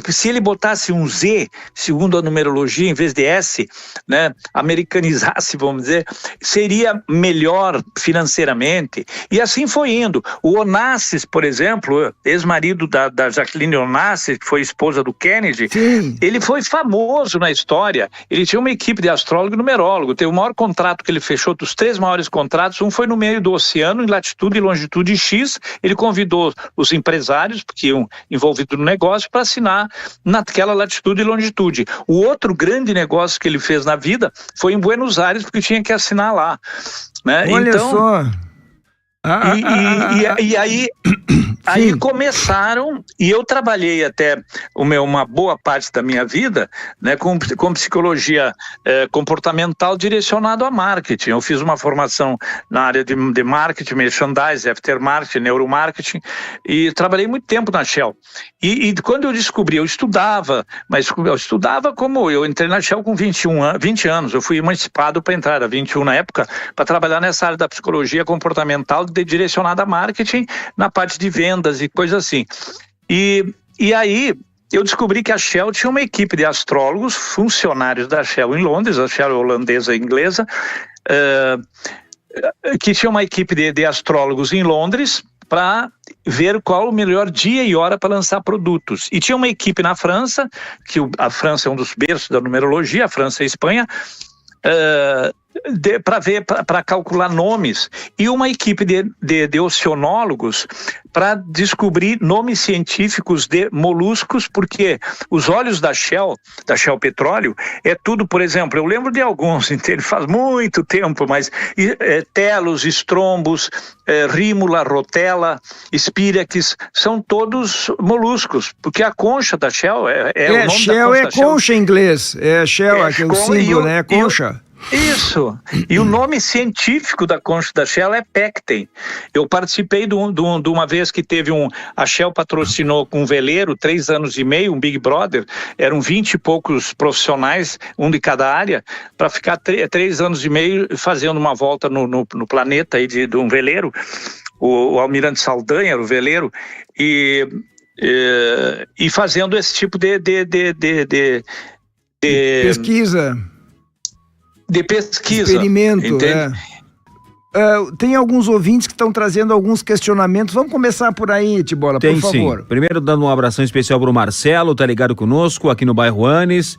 se ele botasse um Z, segundo a numerologia, em vez de S, né, americanizasse, vamos dizer, seria melhor financeiramente. E assim foi indo. O Onassis, por exemplo, ex-marido da Jacqueline Onassis, que foi esposa do Kennedy, sim, ele foi famoso na história. Ele tinha uma equipe de astrólogo e numerólogo. Teve o maior contrato que ele fechou, dos 3 maiores contratos, um foi no meio do oceano, em latitude e longitude X. Ele convidou os empresários, que iam envolvidos no negócio, para assinar naquela latitude e longitude. O outro grande negócio que ele fez na vida foi em Buenos Aires, porque tinha que assinar lá, né?
Olha
então,
só.
E aí começaram, e eu trabalhei até uma boa parte da minha vida, né, com psicologia comportamental direcionado a marketing. Eu fiz uma formação na área de marketing, merchandising, aftermarketing, neuromarketing, e trabalhei muito tempo na Shell. E quando eu descobri, eu estudava, mas eu estudava como eu entrei na Shell com 20 anos, eu fui emancipado para entrar, a 21 na época, para trabalhar nessa área da psicologia comportamental direcionada a marketing, na parte de vendas e coisas assim. E aí eu descobri que a Shell tinha uma equipe de astrólogos, funcionários da Shell em Londres, a Shell holandesa e inglesa, que tinha uma equipe de astrólogos em Londres para ver qual o melhor dia e hora para lançar produtos. E tinha uma equipe na França, que a França é um dos berços da numerologia, a França e a Espanha, para calcular nomes, e uma equipe de oceanólogos para descobrir nomes científicos de moluscos, porque os olhos da Shell Petróleo, é tudo, por exemplo, eu lembro de alguns, entende? Faz muito tempo, mas telos, estrombos, rímula, rotela, espíraques, são todos moluscos, porque a concha da Shell é o nome
Shell
da concha.
Concha em inglês, Shell, aquele símbolo, né? Concha.
Isso. E o nome científico da concha da Shell é Pecten. Eu participei de uma vez que teve a Shell patrocinou com um veleiro, 3 anos e meio, um Big Brother, eram 20 e poucos profissionais, um de cada área, para ficar 3 anos e meio fazendo uma volta no planeta aí de um veleiro. O Almirante Saldanha era o veleiro, e fazendo esse tipo de
pesquisa.
De pesquisa.
Experimento,
entende?
Tem alguns ouvintes que estão trazendo alguns questionamentos. Vamos começar por aí, Tibola, por favor.
Sim. Primeiro, dando um abração especial para o Marcelo, tá ligado conosco aqui no bairro Anes.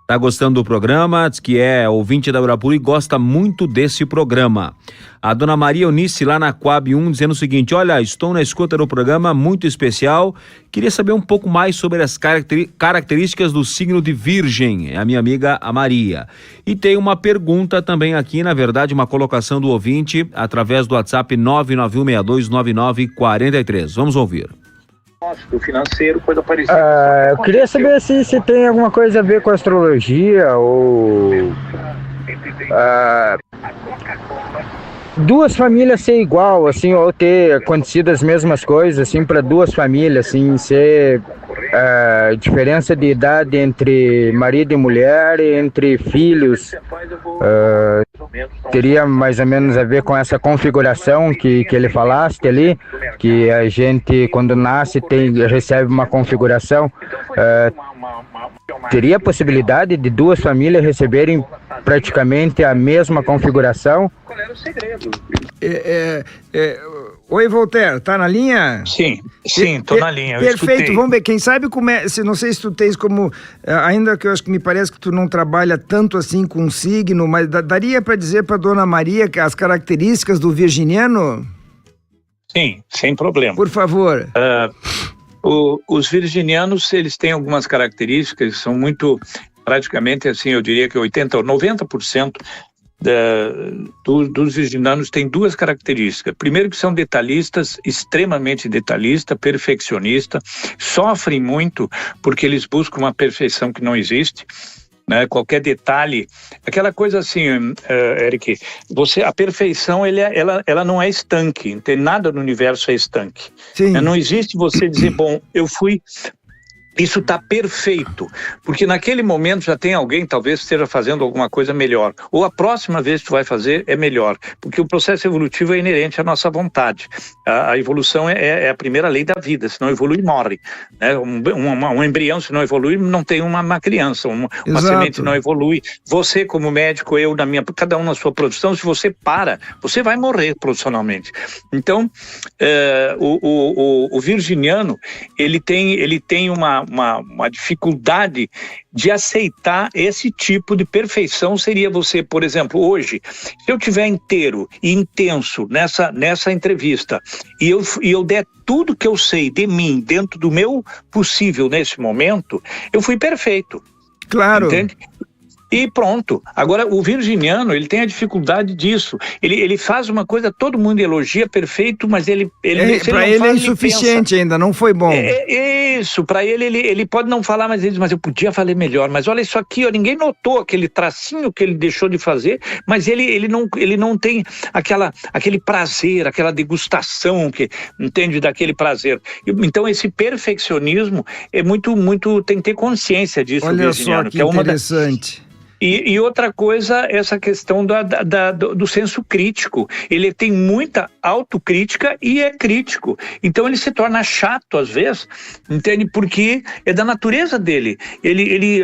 Tá gostando do programa, diz que é ouvinte da Urapuru e gosta muito desse programa. A dona Maria Eunice, lá na Coab 1, dizendo o seguinte: olha, estou na escuta do programa, muito especial. Queria saber um pouco mais sobre as características do signo de Virgem. É a minha amiga, a Maria. E tem uma pergunta também aqui, na verdade, uma colocação do ouvinte, através do WhatsApp 991629943. Vamos ouvir.
Do financeiro pode aparecer.
Eu queria saber se tem alguma coisa a ver com astrologia ou duas famílias ser igual, assim, ou ter acontecido as mesmas coisas, assim, para duas famílias, assim, ser diferença de idade entre marido e mulher, entre filhos, teria mais ou menos a ver com essa configuração que ele falaste ali, que a gente quando nasce recebe uma configuração. Teria a possibilidade de duas famílias receberem praticamente a mesma configuração?
Qual era o segredo?
Oi, Voltaire, tá na linha?
Sim, tô na linha.
Perfeito,
escutei.
Vamos ver, quem sabe não sei se tu tens como, ainda que eu acho que me parece que tu não trabalha tanto assim com signo, mas daria para dizer para dona Maria que as características do virginiano?
Sim, sem problema.
Por favor.
Os virginianos, eles têm algumas características, são muito, praticamente assim, eu diria que 80% ou 90% dos virginianos têm duas características. Primeiro, que são detalhistas, extremamente detalhista, perfeccionista, sofrem muito porque eles buscam uma perfeição que não existe, né? Qualquer detalhe, aquela coisa assim, Eric, a perfeição ela não é estanque, não tem nada no universo é estanque.
Sim.
Não existe você dizer, bom, isso está perfeito, porque naquele momento já tem alguém talvez esteja fazendo alguma coisa melhor, ou a próxima vez que tu vai fazer é melhor, porque o processo evolutivo é inerente à nossa vontade. A evolução é a primeira lei da vida, se não evolui, morre, né? Um embrião, se não evolui, não tem uma criança, uma semente não evolui. Você como médico, cada um na sua produção, se você para, você vai morrer profissionalmente. Então, o virginiano, ele tem uma dificuldade de aceitar esse tipo de perfeição. Seria você, por exemplo, hoje, se eu tiver inteiro e intenso nessa entrevista e eu der tudo que eu sei de mim dentro do meu possível nesse momento, eu fui perfeito.
Claro.
Entende? E pronto. Agora, o virginiano, ele tem a dificuldade disso. Ele faz uma coisa, todo mundo elogia, perfeito, mas ele
para ele é insuficiente ainda, não foi bom.
Isso, para ele pode não falar, mas ele diz, mas eu podia fazer melhor. Mas olha isso aqui, ó, ninguém notou aquele tracinho que ele deixou de fazer, mas ele não tem aquele prazer, aquela degustação, entende, daquele prazer. Então, esse perfeccionismo é muito, tem que ter consciência disso.
Olha só que interessante.
E outra coisa, essa questão do senso crítico. Ele tem muita autocrítica e é crítico. Então ele se torna chato às vezes, entende? Porque é da natureza dele.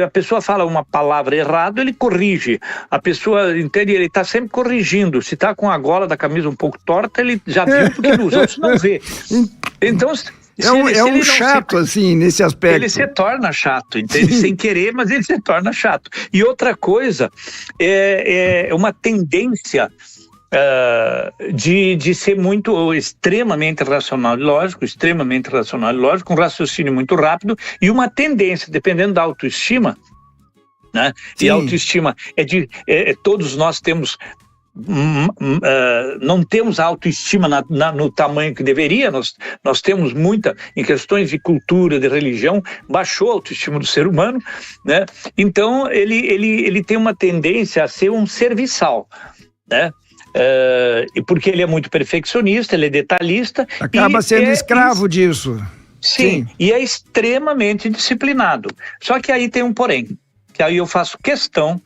A pessoa fala uma palavra errada, ele corrige. A pessoa, entende? Ele está sempre corrigindo. Se está com a gola da camisa um pouco torta, ele já viu porque os outros não vê. Então...
É um chato, assim, nesse aspecto.
Ele se torna chato, entende? Sem querer, mas ele se torna chato. E outra coisa, é uma tendência de ser extremamente racional e lógico, um raciocínio muito rápido e uma tendência, dependendo da autoestima, né?
Sim.
E a autoestima todos nós temos não temos autoestima no tamanho que deveria, nós temos muita, em questões de cultura, de religião, baixou a autoestima do ser humano, né? Então ele tem uma tendência a ser um serviçal, né? E porque ele é muito perfeccionista, ele é detalhista.
Acaba sendo escravo disso.
Sim, e é extremamente disciplinado. Só que aí tem um porém, que aí eu faço questão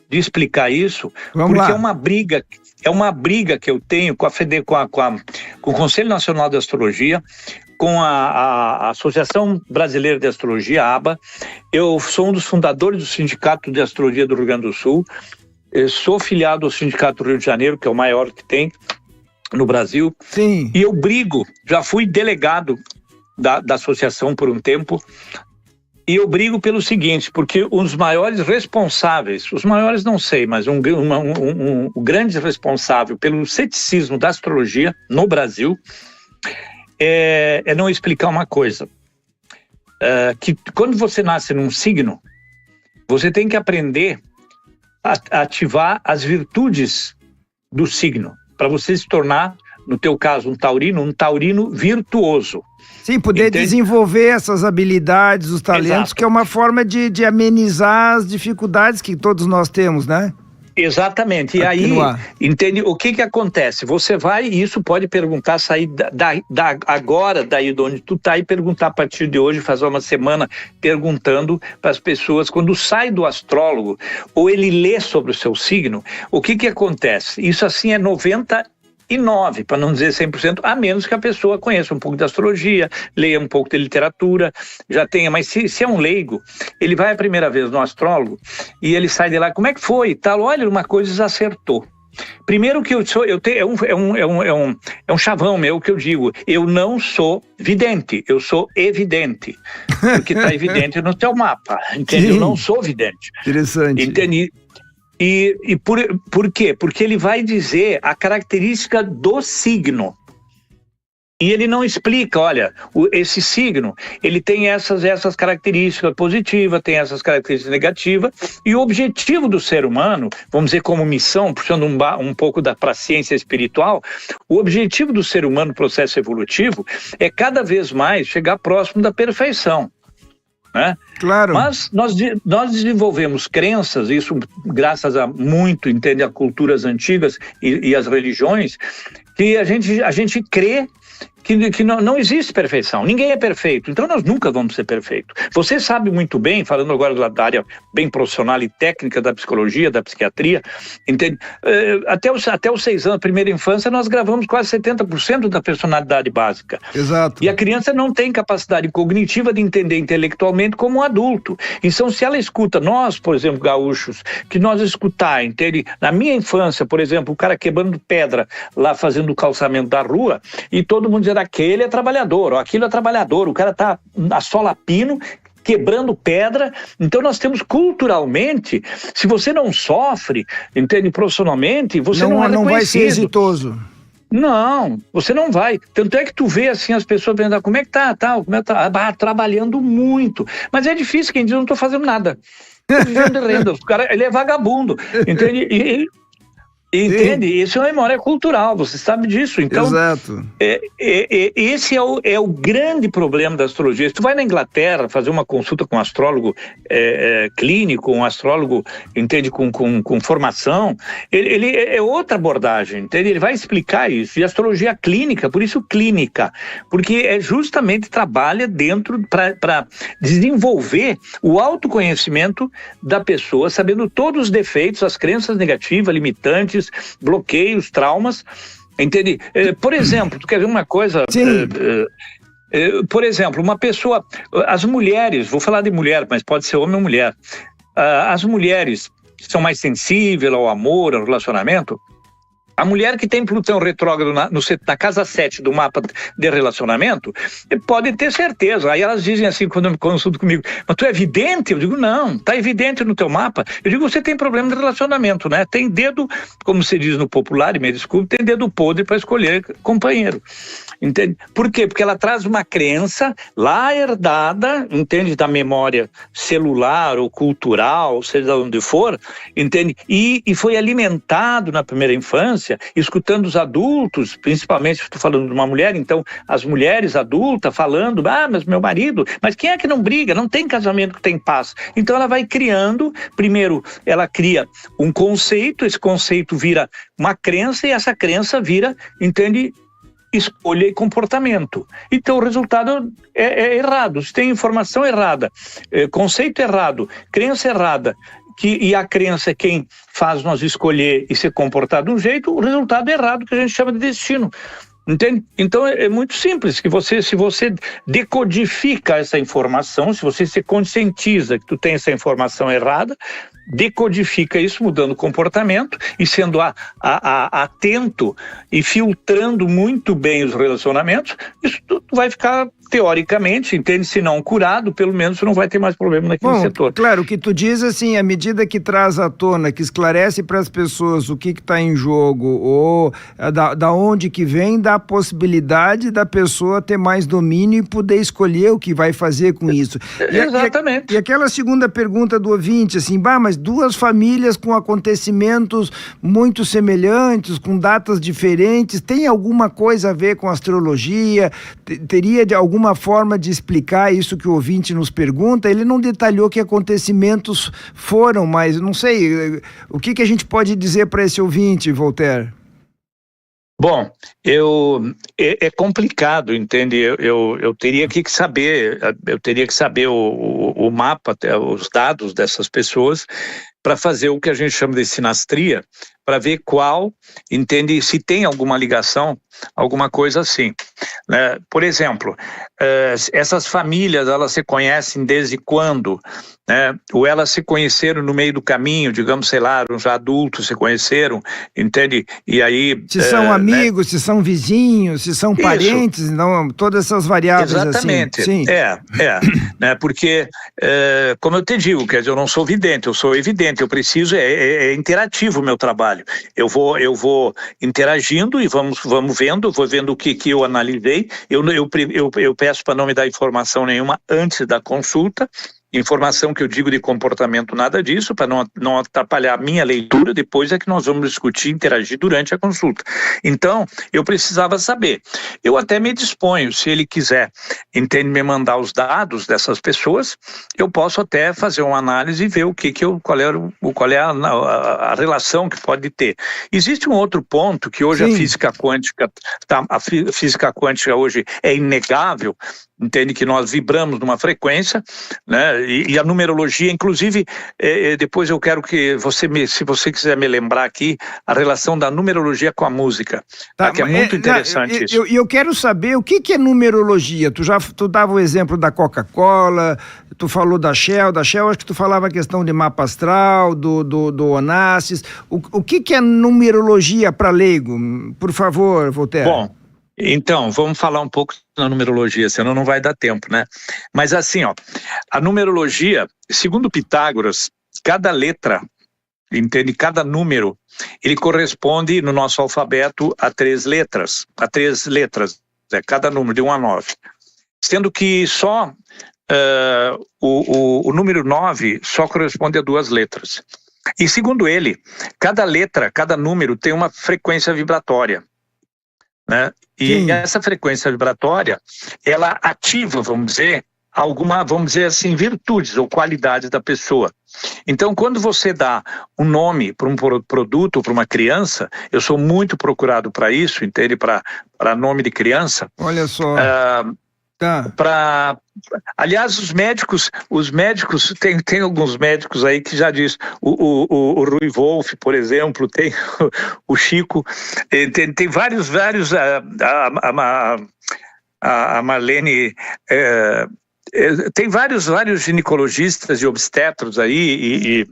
de explicar isso, porque é uma briga que eu tenho com com o Conselho Nacional de Astrologia, com a Associação Brasileira de Astrologia, ABA. Eu sou um dos fundadores do Sindicato de Astrologia do Rio Grande do Sul, eu sou filiado ao Sindicato do Rio de Janeiro, que é o maior que tem no Brasil.
Sim.
E eu brigo, já fui delegado da associação por um tempo, e eu brigo pelo seguinte, porque os maiores responsáveis, os maiores não sei, mas um grande responsável pelo ceticismo da astrologia no Brasil é não explicar uma coisa, que quando você nasce num signo, você tem que aprender a ativar as virtudes do signo, para você se tornar, no teu caso, um taurino virtuoso.
Sim, poder desenvolver essas habilidades, os talentos, exato, que é uma forma de amenizar as dificuldades que todos nós temos, né?
Exatamente. E aí, entende o que acontece? Você vai, e isso pode perguntar, sair agora daí de onde tu tá, e perguntar a partir de hoje, fazer uma semana perguntando para as pessoas, quando sai do astrólogo, ou ele lê sobre o seu signo, o que acontece? Isso assim é 99%, para não dizer 100%, a menos que a pessoa conheça um pouco de astrologia, leia um pouco de literatura, já tenha, mas se é um leigo, ele vai a primeira vez no astrólogo e ele sai de lá, como é que foi e tal, olha, uma coisa acertou. Primeiro que é um chavão meu que eu digo, eu não sou vidente, eu sou evidente, porque está evidente no teu mapa, entende? Eu não sou vidente.
Interessante.
Entende? E por quê? Porque ele vai dizer a característica do signo. E ele não explica, olha, esse signo, ele tem essas características positivas, tem essas características negativas, e o objetivo do ser humano, vamos dizer como missão, puxando um pouco para a ciência espiritual, o objetivo do ser humano no processo evolutivo é cada vez mais chegar próximo da perfeição. Né?
Claro.
Mas nós desenvolvemos crenças, isso graças a muito, entende, a culturas antigas e as religiões, que a gente crê que não existe perfeição, ninguém é perfeito, então nós nunca vamos ser perfeitos. Você sabe muito bem, falando agora da área bem profissional e técnica da psicologia, da psiquiatria, entende? Até os 6 anos, primeira infância, nós gravamos quase 70% da personalidade básica.
Exato.
E a criança não tem capacidade cognitiva de entender intelectualmente como um adulto. Então, se ela escuta, nós, por exemplo, gaúchos, que nós escutar, entende? Na minha infância, por exemplo, o cara quebrando pedra lá fazendo o calçamento da rua, e todo mundo dizendo, aquele é trabalhador, ou aquilo é trabalhador, o cara tá a sola pino, quebrando pedra. Então nós temos culturalmente, se você não sofre, entende, profissionalmente, você não é reconhecido.
Não vai ser exitoso.
Não, você não vai. Tanto é que tu vê assim as pessoas perguntando, como é que tá, tal, como é que tá? Trabalhando muito. Mas é difícil, quem diz, eu não tô fazendo nada. Tô vivendo de renda. O cara, ele é vagabundo, entende? Entende? Isso é uma memória cultural, você sabe disso. Então,
exato.
Esse é o grande problema da astrologia. Se tu vai na Inglaterra fazer uma consulta com um astrólogo clínico, um astrólogo, entende, com formação, ele é outra abordagem, entende? Ele vai explicar isso. E a astrologia clínica, por isso clínica, porque justamente trabalha dentro para desenvolver o autoconhecimento da pessoa, sabendo todos os defeitos, as crenças negativas, limitantes, bloqueios, traumas, entende? Por exemplo, tu quer ver uma coisa? Por exemplo, uma pessoa, as mulheres, vou falar de mulher, mas pode ser homem ou mulher, as mulheres são mais sensíveis ao amor, ao relacionamento, A mulher que tem Plutão retrógrado na casa 7 do mapa de relacionamento, pode ter certeza. Aí elas dizem assim, quando me consultam comigo, mas tu é vidente? Eu digo, não, tá evidente no teu mapa. Eu digo, você tem problema de relacionamento, né? Tem dedo, como se diz no popular, e me desculpe, tem dedo podre para escolher companheiro. Entende? Por quê? Porque ela traz uma crença lá herdada, entende, da memória celular ou cultural, seja onde for, entende? E foi alimentado na primeira infância, escutando os adultos, principalmente estou falando de uma mulher, então as mulheres adultas falando, mas meu marido, mas quem é que não briga? Não tem casamento que tem paz. Então ela vai criando, primeiro ela cria um conceito, esse conceito vira uma crença e essa crença vira, entende, escolha e comportamento. Então o resultado é errado. Se tem informação errada, conceito errado, crença errada, e a crença é quem faz nós escolher e se comportar de um jeito, o resultado é errado, que a gente chama de destino. Entende? Então é muito simples, que se você decodifica essa informação, se você se conscientiza que tu tem essa informação errada, decodifica isso mudando o comportamento e sendo atento e filtrando muito bem os relacionamentos, isso tudo vai ficar teoricamente, entende? Se não curado, pelo menos você não vai ter mais problema naquele setor.
Claro, o que tu diz assim, à medida que traz à tona, que esclarece para as pessoas o que está em jogo ou da onde que vem, dá a possibilidade da pessoa ter mais domínio e poder escolher o que vai fazer com isso.
Exatamente.
E aquela segunda pergunta do ouvinte, assim, mas duas famílias com acontecimentos muito semelhantes, com datas diferentes, tem alguma coisa a ver com astrologia? Teria de alguma forma de explicar isso que o ouvinte nos pergunta? Ele não detalhou que acontecimentos foram, mas não sei, o que a gente pode dizer para esse ouvinte, Voltaire?
Bom, é complicado, entende? Eu teria que saber, o mapa, os dados dessas pessoas, para fazer o que a gente chama de sinastria, para ver qual, entende, se tem alguma ligação, alguma coisa assim. Né? Por exemplo, essas famílias, elas se conhecem desde quando? Né? Ou elas se conheceram no meio do caminho, digamos, sei lá, já adultos se conheceram, entende? E aí...
Se são amigos, se são vizinhos, se são parentes, não, todas essas variáveis.
Exatamente.
Assim. Sim.
Né? Porque, como eu te digo, quer dizer, eu não sou vidente, eu sou evidente, eu preciso, é interativo o meu trabalho. Eu vou interagindo e vamos vendo, vou vendo o que eu analisei, eu peço para não me dar informação nenhuma antes da consulta, informação que eu digo de comportamento, nada disso, para não atrapalhar a minha leitura, depois é que nós vamos discutir, interagir durante a consulta. Então, eu precisava saber. Eu até me disponho, se ele quiser, entende, me mandar os dados dessas pessoas, eu posso até fazer uma análise e ver qual é a relação que pode ter. Existe um outro ponto que hoje a física quântica hoje é inegável, entende, que nós vibramos numa frequência, né, e a numerologia, inclusive, depois eu quero que se você quiser me lembrar aqui, a relação da numerologia com a música, tá, que é muito interessante isso.
Eu quero saber o que é numerologia. Tu dava o exemplo da Coca-Cola, tu falou da Shell, acho que tu falava a questão de mapa astral, do Onassis. O que é numerologia para leigo? Por favor, Voltaire.
Bom, então, vamos falar um pouco da numerologia, senão não vai dar tempo, né? Mas assim, a numerologia, segundo Pitágoras, cada letra, entende, cada número, ele corresponde no nosso alfabeto a 3 letras, cada número de 1 a 9. Sendo que só o número 9 só corresponde a 2 letras. E segundo ele, cada letra, cada número tem uma frequência vibratória. Né? E essa frequência vibratória, ela ativa, vamos dizer assim, virtudes ou qualidades da pessoa. Então, quando você dá um nome para um produto ou para uma criança, eu sou muito procurado para isso, entende? Para nome de criança.
Olha só.
Aliás, os médicos tem alguns médicos aí que já diz, o Rui Wolf, por exemplo, tem o Chico, tem vários a Marlene, tem vários ginecologistas e obstetros aí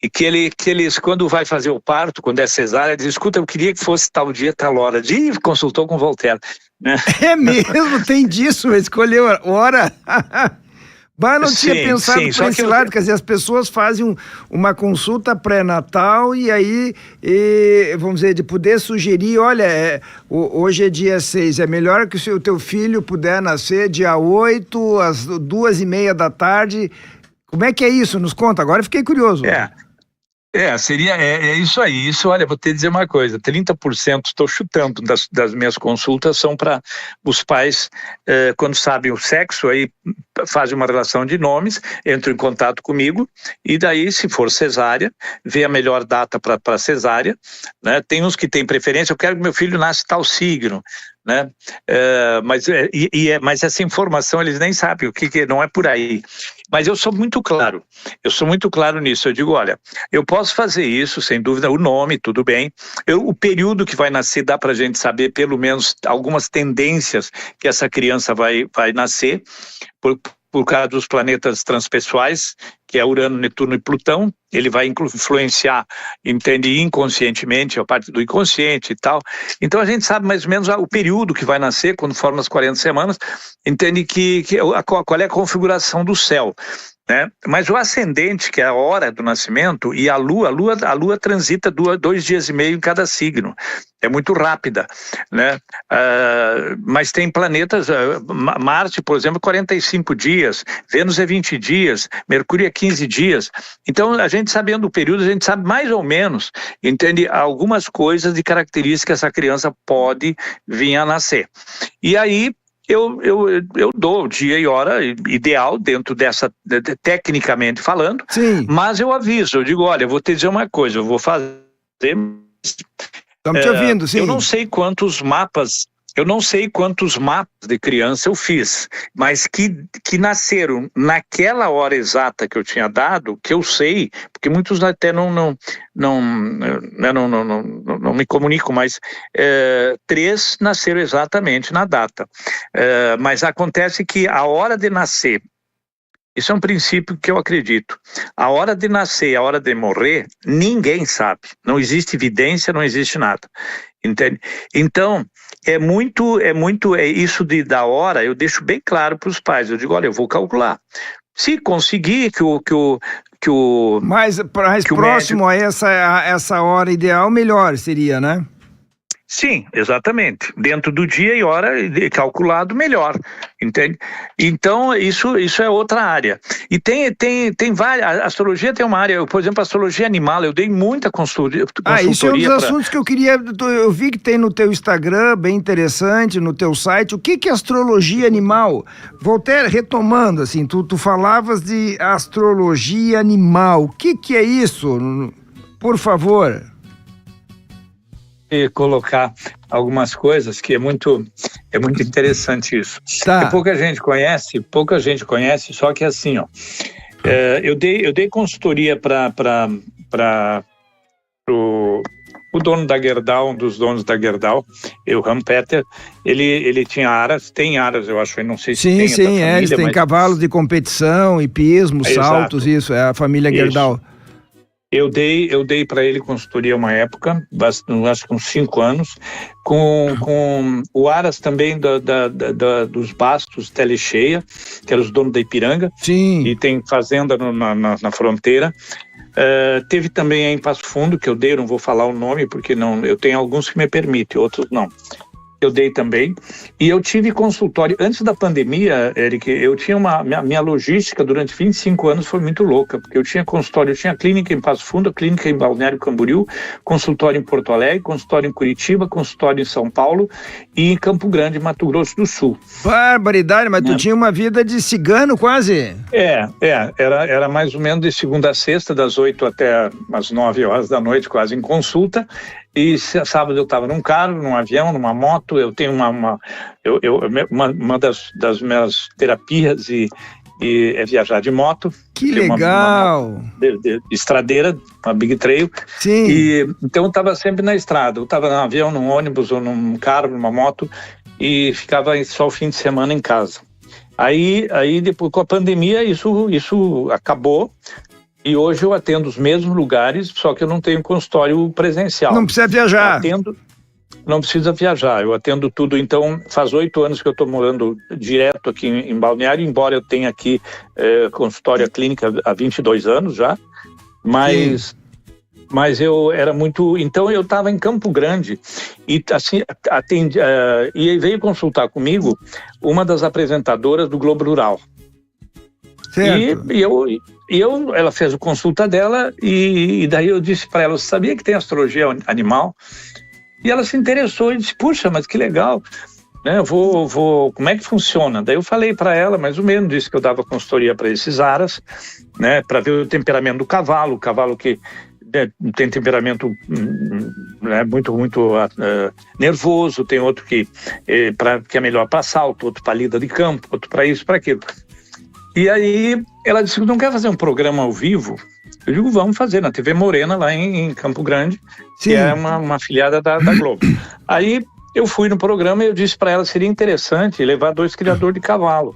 e que eles, quando vai fazer o parto, quando é cesárea, diz, escuta, eu queria que fosse tal dia, tal hora. Consultou com Voltaire, né?
É mesmo, tem disso, escolheu a hora. Bah, não tinha pensado por esse lado, quer dizer, as pessoas fazem uma consulta pré-natal e aí, vamos dizer, de poder sugerir, olha, hoje é dia 6, é melhor que o teu filho puder nascer dia 8, às 2:30 da tarde. Como é que é isso? Nos conta, agora eu fiquei curioso.
Seria isso aí. Isso, olha, vou te dizer uma coisa, 30%, estou chutando, das minhas consultas são para os pais, quando sabem o sexo, aí fazem uma relação de nomes, entram em contato comigo, e daí, se for cesárea, vê a melhor data para cesárea, né? Tem uns que têm preferência, eu quero que meu filho nasça tal signo, né? Mas essa informação eles nem sabem o que não é por aí. Mas eu sou muito claro nisso. Eu digo, olha, eu posso fazer isso, sem dúvida, o nome, tudo bem. O período que vai nascer, dá pra gente saber pelo menos algumas tendências que essa criança vai nascer, por causa dos planetas transpessoais, que é Urano, Netuno e Plutão. Ele vai influenciar, entende, inconscientemente, a parte do inconsciente e tal. Então a gente sabe mais ou menos o período que vai nascer, quando forma as 40 semanas, entende qual é a configuração do céu, né? Mas o ascendente, que é a hora do nascimento, e a lua transita 2 dias e meio em cada signo. É muito rápida, né? Mas tem planetas, Marte, por exemplo, 45 dias, Vênus é 20 dias, Mercúrio é 15 dias. Então, a gente sabendo o período, a gente sabe mais ou menos, entende, algumas coisas de características que essa criança pode vir a nascer. E aí, eu dou o dia e hora ideal dentro dessa, tecnicamente falando.
Sim.
Mas eu aviso, eu digo, olha, eu vou te dizer uma coisa, eu vou fazer...
Estamos te ouvindo, sim.
Eu não sei quantos mapas de criança eu fiz, mas que nasceram naquela hora exata que eu tinha dado, que eu sei, porque muitos até não me comunicam, mas 3 nasceram exatamente na data. Mas acontece que a hora de nascer, isso é um princípio que eu acredito. A hora de nascer, a hora de morrer, ninguém sabe. Não existe evidência, não existe nada. Entende? Então, é isso da hora, eu deixo bem claro para os pais. Eu digo, olha, eu vou calcular. Se conseguir que o
mais próximo médico... a essa hora ideal, melhor seria, né?
Sim, exatamente. Dentro do dia e hora calculado, melhor, entende? Então, isso é outra área. E tem várias... A astrologia tem uma área, por exemplo, a astrologia animal, eu dei muita consultoria.
Isso é um dos assuntos que eu queria... Eu vi que tem no teu Instagram, bem interessante, no teu site. O que é astrologia animal? Voltaire, retomando, assim, tu falavas de astrologia animal. O que é isso? Por favor...
colocar algumas coisas que é muito interessante isso.
Tá.
Pouca gente conhece, só que assim, ó, eu dei consultoria para o dono da Gerdau, um dos donos da Gerdau, o Rampeter, ele tinha aras, tem aras, eu acho, eu não sei se tem.
Sim, família, eles têm cavalos de competição, hipismo, saltos, isso, é a família Gerdau.
Eu dei para ele consultoria uma época, acho que uns 5 anos, com o aras também dos bastos telecheia, que eram os donos da Ipiranga.
Sim.
E tem fazenda na fronteira. Teve também em Passo Fundo, que eu dei, não vou falar o nome, porque eu tenho alguns que me permitem, outros não. Eu dei também, e eu tive consultório, antes da pandemia, Eric, eu tinha minha logística durante 25 anos foi muito louca, porque eu tinha consultório, eu tinha clínica em Passo Fundo, clínica em Balneário Camboriú, consultório em Porto Alegre, consultório em Curitiba, consultório em São Paulo e em Campo Grande, Mato Grosso do Sul.
Barbaridade, mas tu tinha uma vida de cigano quase.
Era mais ou menos de segunda a sexta, das 8 até as 9 horas da noite, quase em consulta. E sábado eu estava num carro, num avião, numa moto. Eu tenho uma das minhas terapias é viajar de moto.
Que legal!
Uma de estradeira, uma Big Trail.
Sim.
Então eu estava sempre na estrada. Eu estava num avião, num ônibus ou num carro, numa moto, e ficava só o fim de semana em casa. Aí depois com a pandemia isso acabou. E hoje eu atendo os mesmos lugares, só que eu não tenho consultório presencial.
Não precisa viajar.
Não precisa viajar, eu atendo tudo. Então, faz 8 anos que eu estou morando direto aqui em Balneário, embora eu tenha aqui consultório clínica há 22 anos já, mas eu era muito... Então, eu estava em Campo Grande e assim, e veio consultar comigo uma das apresentadoras do Globo Rural.
Certo.
Ela fez a consulta dela e daí eu disse para ela, você sabia que tem astrologia animal? E ela se interessou e disse, puxa, mas que legal, né? Como é que funciona? Daí eu falei para ela, mais ou menos, disse que eu dava consultoria para esses aras, né? Para ver o temperamento do cavalo, o cavalo que tem temperamento muito nervoso, tem outro que é melhor para salto, outro para lida de campo, outro para isso, para aquilo. E aí ela disse, não quer fazer um programa ao vivo? Eu digo, vamos fazer na TV Morena, lá em Campo Grande,
Sim.
que é uma afiliada da Globo. Aí eu fui no programa e eu disse para ela, seria interessante levar 2 criadores de cavalo.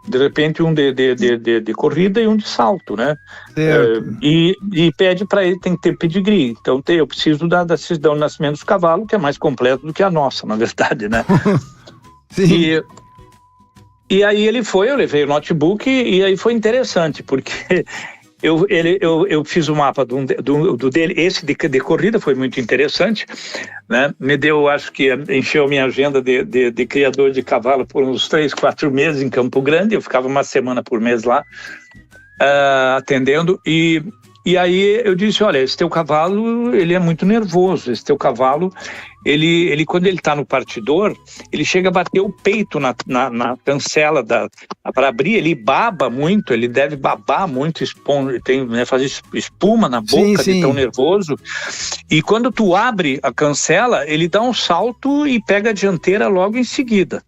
De repente um de corrida e um de salto, né? E pede para ele, tem que ter pedigree. Então eu preciso da certidão de nascimento dos cavalos, que é mais completo do que a nossa, na verdade, né?
Sim.
E aí ele foi, eu levei o notebook e aí foi interessante, porque eu fiz o mapa do dele, esse de corrida foi muito interessante, né? Me deu, acho que encheu minha agenda de criador de cavalo por uns 3, 4 meses em Campo Grande, eu ficava uma semana por mês lá, atendendo, e aí eu disse, olha, esse teu cavalo, ele é muito nervoso, esse teu cavalo, ele quando ele está no partidor, ele chega a bater o peito na cancela para abrir, ele baba muito, ele deve babar muito, fazer espuma na boca de tão nervoso, e quando tu abre a cancela, ele dá um salto e pega a dianteira logo em seguida.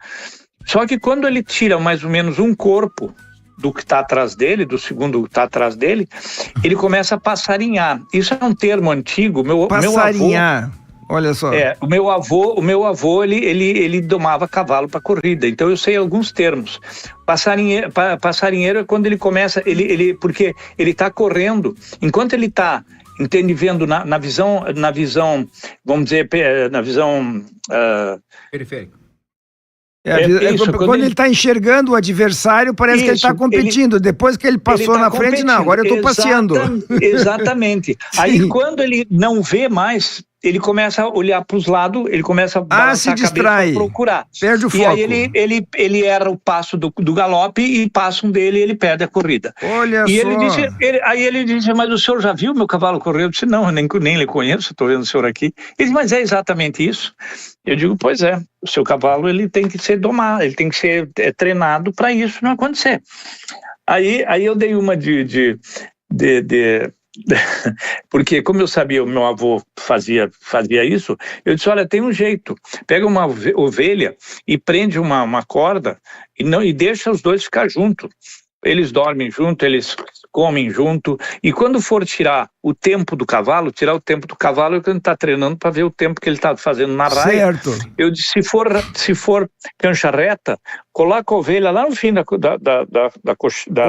Só que quando ele tira mais ou menos um corpo do que está atrás dele, do segundo que está atrás dele, ele começa a passarinhar. Isso é um termo antigo.
Passarinhar. Meu avô, olha só.
O meu avô, ele domava cavalo para corrida, então eu sei alguns termos. Passarinheiro é quando ele começa, porque ele está correndo, enquanto ele está vendo na visão, vamos dizer, na visão
periférica.
Quando ele está enxergando o adversário, parece que ele está competindo. Depois que ele passou na frente, não, agora eu estou passeando.
Exatamente. Aí quando ele não vê mais, ele começa a olhar para os lados, ele começa a balançar a cabeça para procurar.
Perde o foco.
E aí ele erra o passo do galope e passa um dele e ele perde a corrida.
Olha
e
só.
Aí ele disse, mas o senhor já viu meu cavalo correr? Eu disse, não, eu nem lhe conheço, estou vendo o senhor aqui. Ele disse, mas é exatamente isso. Eu digo, pois é, o seu cavalo ele tem que ser domado, ele tem que ser treinado para isso não acontecer. Aí eu dei uma porque como eu sabia, o meu avô fazia isso, eu disse, olha, tem um jeito, pega uma ovelha e prende uma corda e deixa os dois ficar juntos. Eles dormem junto, eles comem junto, e quando for tirar o tempo do cavalo, é quando está treinando para ver o tempo que ele está fazendo na raia.
Certo.
Eu disse, se for cancha reta, coloca a ovelha lá no fim da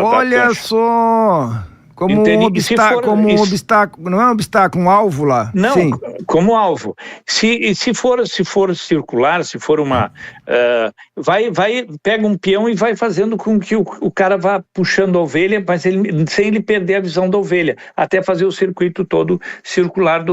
Olha
cancha.
Só! Como um obstáculo, não é um obstáculo, um alvo lá.
Não,
sim.
Como alvo. Se for circular, se for uma... pega um peão e vai fazendo com que o cara vá puxando a ovelha, mas sem ele perder a visão da ovelha, até fazer o circuito todo circular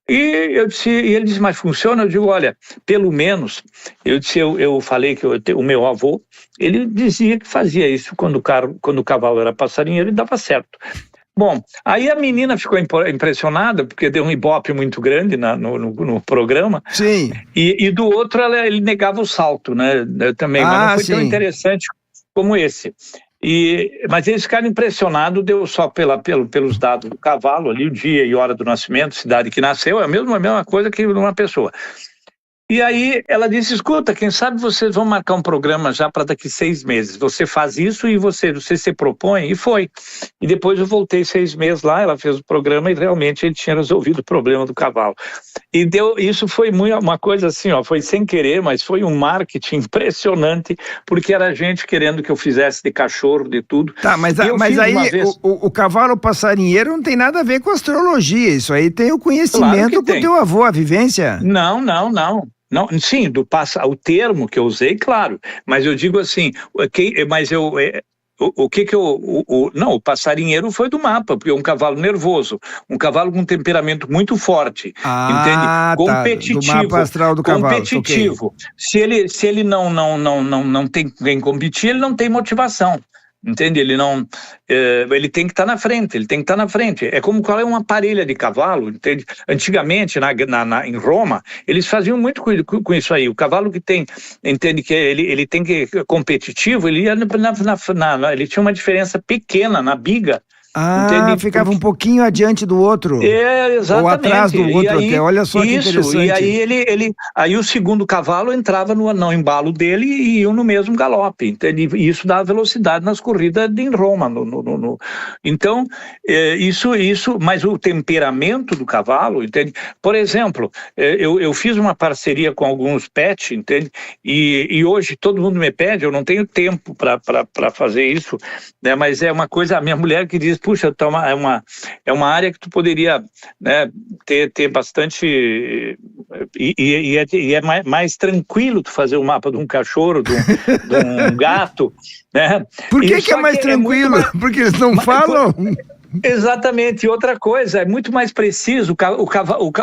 E ele disse, mas funciona? Eu digo, olha, pelo menos, eu falei que o meu avô, ele dizia que fazia isso quando o cavalo era passarinheiro e dava certo. Bom, aí a menina ficou impressionada, porque deu um ibope muito grande no programa.
Sim.
E do outro, ele negava o salto, né? Também, mas não foi tão interessante como esse. Mas eles ficaram impressionados, deu só pelos dados do cavalo ali, o dia e hora do nascimento, cidade que nasceu, é a mesma coisa que uma pessoa. E aí ela disse, escuta, quem sabe vocês vão marcar um programa já para daqui 6 meses. Você faz isso e você se propõe, e foi. E depois eu voltei 6 meses lá, ela fez o programa e realmente ele tinha resolvido o problema do cavalo. E isso foi uma coisa assim, ó, foi sem querer, mas foi um marketing impressionante, porque era gente querendo que eu fizesse de cachorro, de tudo.
Tá, mas aí o cavalo passarinheiro não tem nada a ver com astrologia, isso aí tem o conhecimento com o teu avô, a vivência.
Não. Não, sim, o termo que eu usei, claro, mas eu digo assim, o passarinheiro foi do mapa, porque é um cavalo nervoso, um cavalo com um temperamento muito forte, entende? Competitivo,
do mapa astral do cavalo.
Competitivo. Okay. Se ele não tem quem competir, ele não tem motivação. Entende? Ele tem que estar na frente, É como qual é uma parelha de cavalo, entende? Antigamente, em Roma, eles faziam muito com isso aí. O cavalo que tem, entende, que ele tem que competitivo, ele ia ele tinha uma diferença pequena na biga.
Entende? Ficava um pouquinho adiante do outro.
Exatamente.
Ou atrás do outro, até. Olha só que interessante.
E aí aí o segundo cavalo entrava no embalo dele e iam no mesmo galope, entende? E isso dá velocidade nas corridas em Roma. Então, mas o temperamento do cavalo, entende? Por exemplo, eu fiz uma parceria com alguns pets, entende? E hoje todo mundo me pede, eu não tenho tempo para fazer isso, né? Mas é uma coisa, a minha mulher que diz, puxa, é uma área que tu poderia, né, ter bastante, e é mais tranquilo tu fazer o mapa de um cachorro, de um gato, né?
Por que é mais tranquilo? Porque eles não falam?
Exatamente, e outra coisa, é muito mais preciso,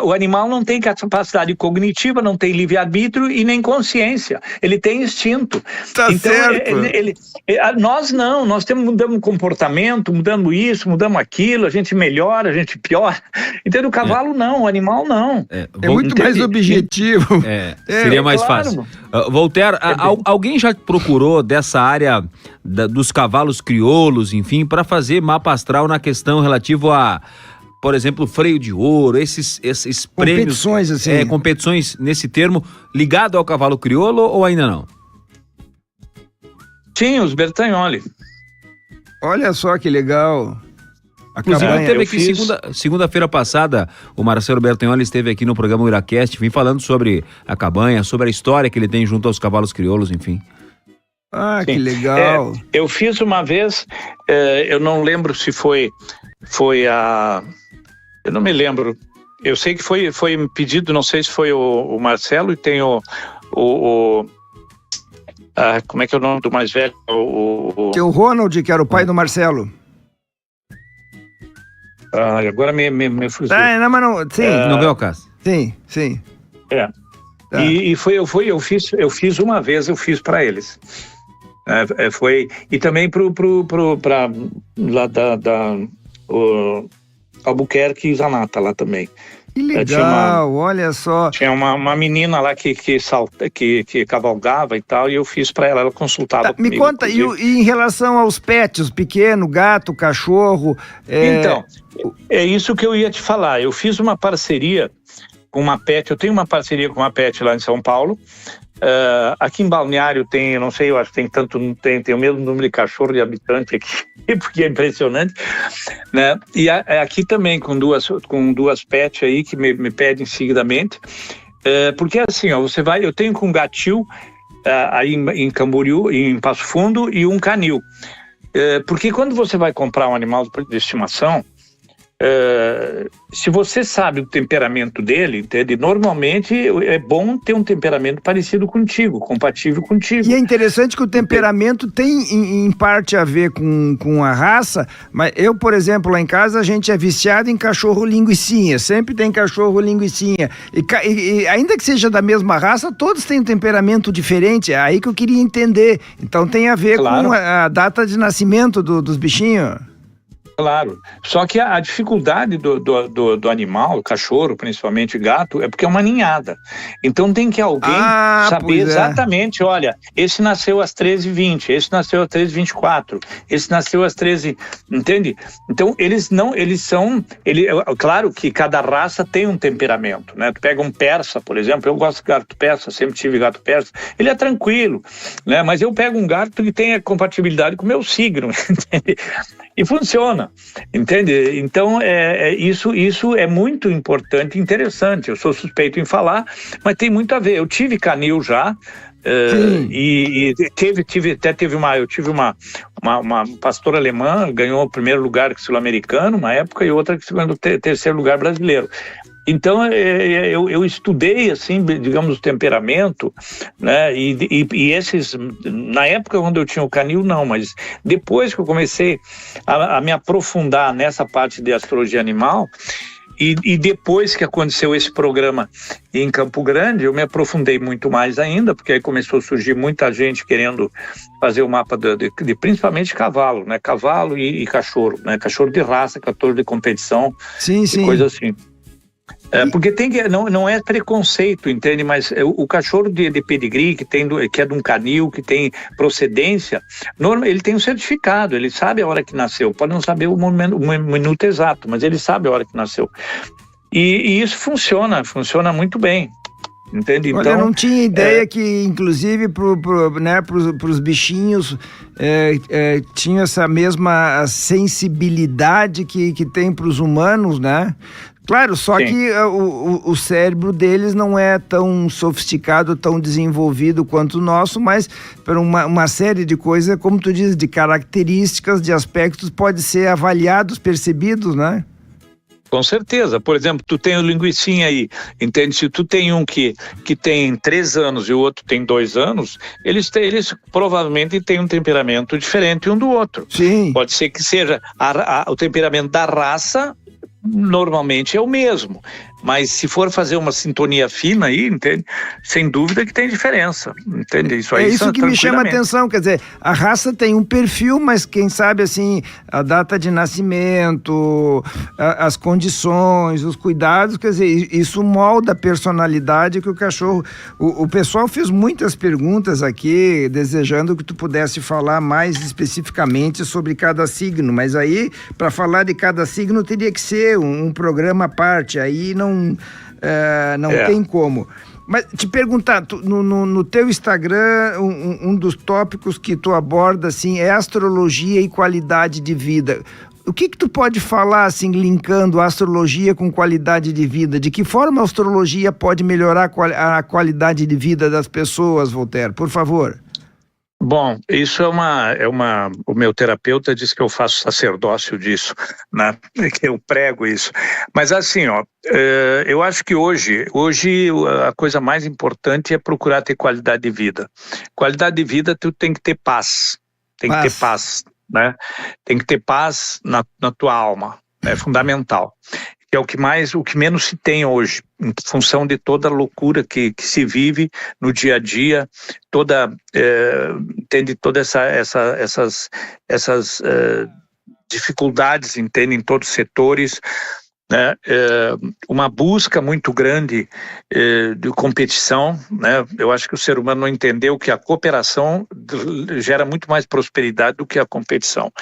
o animal não tem capacidade cognitiva, não tem livre-arbítrio e nem consciência, ele tem instinto.
Tá
então,
certo.
Nós não, mudamos comportamento, mudamos isso, mudamos aquilo, a gente melhora, a gente piora, entendeu? O cavalo não, o animal não.
É muito mais objetivo.
Seria mais fácil. Voltaire, alguém já procurou dessa área dos cavalos crioulos, enfim, para fazer mapa astral na questão relativo a, por exemplo, freio de ouro, esses prêmios,
competições assim,
competições nesse termo, ligado ao cavalo crioulo ou ainda não?
Sim, os Bertagnoli.
Olha só que legal.
Inclusive, teve aqui segunda-feira passada, o Marcelo Bertagnoli esteve aqui no programa Uiracast, vim falando sobre a cabanha, sobre a história que ele tem junto aos cavalos crioulos, enfim.
Ah, sim, que legal.
Eu fiz uma vez, eu não lembro se foi eu não me lembro, eu sei que foi pedido, não sei se foi o Marcelo, e tem como é que é o nome do mais velho?
Tem o Ronald, que era o pai do Marcelo.
Agora me fugiu.
Não, mas não, sim.
Não veio ao caso.
Sim.
Tá. Eu fiz uma vez, eu fiz para eles. E também para lá o Albuquerque e Zanata lá também.
Que legal, olha só.
Tinha uma menina lá que cavalgava e tal, e eu fiz para ela consultava comigo.
Me conta, e em relação aos pets, pequeno, gato, cachorro...
Então, é isso que eu ia te falar. Eu fiz uma parceria com uma pet, eu tenho uma parceria com uma pet lá em São Paulo. Aqui em Balneário tem, eu não sei, eu acho que tem o mesmo número de cachorro de habitante aqui, porque é impressionante, né? E aqui também com duas pets aí que me pedem seguidamente, porque assim, ó, eu tenho com um gatil aí em Camboriú, em Passo Fundo, e um canil, porque quando você vai comprar um animal de estimação, se você sabe o temperamento dele, entende? Normalmente é bom ter um temperamento parecido contigo, compatível contigo.
E é interessante que o temperamento tem em parte a ver com a raça, mas eu, por exemplo, lá em casa a gente é viciado em cachorro linguicinha, sempre tem cachorro linguicinha, e ainda que seja da mesma raça, todos têm um temperamento diferente, é aí que eu queria entender. Então tem a ver com a data de nascimento dos bichinhos.
Claro, só que a dificuldade do animal, cachorro, principalmente gato, é porque é uma ninhada. Então tem que alguém saber exatamente, olha, esse nasceu às 13h20, esse nasceu às 13h24, esse nasceu às 13h, entende? Então claro que cada raça tem um temperamento, né? Tu pega um persa, por exemplo, eu gosto de gato persa, sempre tive gato persa, ele é tranquilo, né? Mas eu pego um gato que tem a compatibilidade com o meu signo, entende? E funciona, entende? Então, isso é muito importante e interessante. Eu sou suspeito em falar, mas tem muito a ver. Eu tive canil já, e eu tive uma pastora alemã, ganhou o primeiro lugar sul-americano uma época, e outra que ganhou o terceiro lugar brasileiro. Então, eu estudei, assim, digamos, o temperamento, né, e esses, na época quando eu tinha o canil, não, mas depois que eu comecei a me aprofundar nessa parte de astrologia animal, e depois que aconteceu esse programa em Campo Grande, eu me aprofundei muito mais ainda, porque aí começou a surgir muita gente querendo fazer o mapa de principalmente cavalo, né, cavalo e cachorro, né, cachorro de raça, cachorro de competição, coisa assim. Porque não é preconceito, entende? Mas o cachorro de pedigree, que é de um canil, que tem procedência, ele tem um certificado, ele sabe a hora que nasceu. Pode não saber o minuto exato, mas ele sabe a hora que nasceu. E isso funciona muito bem. Entende?
Olha, eu não tinha ideia que, inclusive, pros bichinhos tinha essa mesma sensibilidade que tem para os humanos, né? Claro, só Sim. que o cérebro deles não é tão sofisticado, tão desenvolvido quanto o nosso, mas por uma série de coisas, como tu diz, de características, de aspectos, pode ser avaliados, percebidos, né?
Com certeza. Por exemplo, tu tem o linguicinha aí, entende? Se tu tem um que tem 3 anos e o outro tem 2 anos, eles provavelmente têm um temperamento diferente um do outro.
Sim.
Pode ser que seja o temperamento da raça, normalmente é o mesmo, mas se for fazer uma sintonia fina aí, entende? Sem dúvida que tem diferença, entende? Isso aí
isso que me chama a atenção, quer dizer, a raça tem um perfil, mas quem sabe assim, a data de nascimento, as condições, os cuidados, quer dizer, isso molda a personalidade que o cachorro... O pessoal fez muitas perguntas aqui, desejando que tu pudesse falar mais especificamente sobre cada signo, mas aí, para falar de cada signo, teria que ser um programa à parte, aí não tem como. Mas te perguntar, no teu Instagram, um dos tópicos que tu aborda, assim, é astrologia e qualidade de vida. O que tu pode falar, assim, linkando a astrologia com qualidade de vida? De que forma a astrologia pode melhorar a qualidade de vida das pessoas, Voltaire? Por favor.
Bom, isso o meu terapeuta diz que eu faço sacerdócio disso, né? Que eu prego isso. Mas assim, eu acho que hoje a coisa mais importante é procurar ter qualidade de vida. Qualidade de vida, tu tem que ter paz. Tem que ter paz, né? Tem que ter paz na tua alma, é fundamental. Que é o que menos se tem hoje, em função de toda a loucura que se vive no dia a dia, entende, todas essas dificuldades, entende, em todos os setores, né? Uma busca muito grande de competição, né? Eu acho que o ser humano não entendeu que a cooperação gera muito mais prosperidade do que a competição.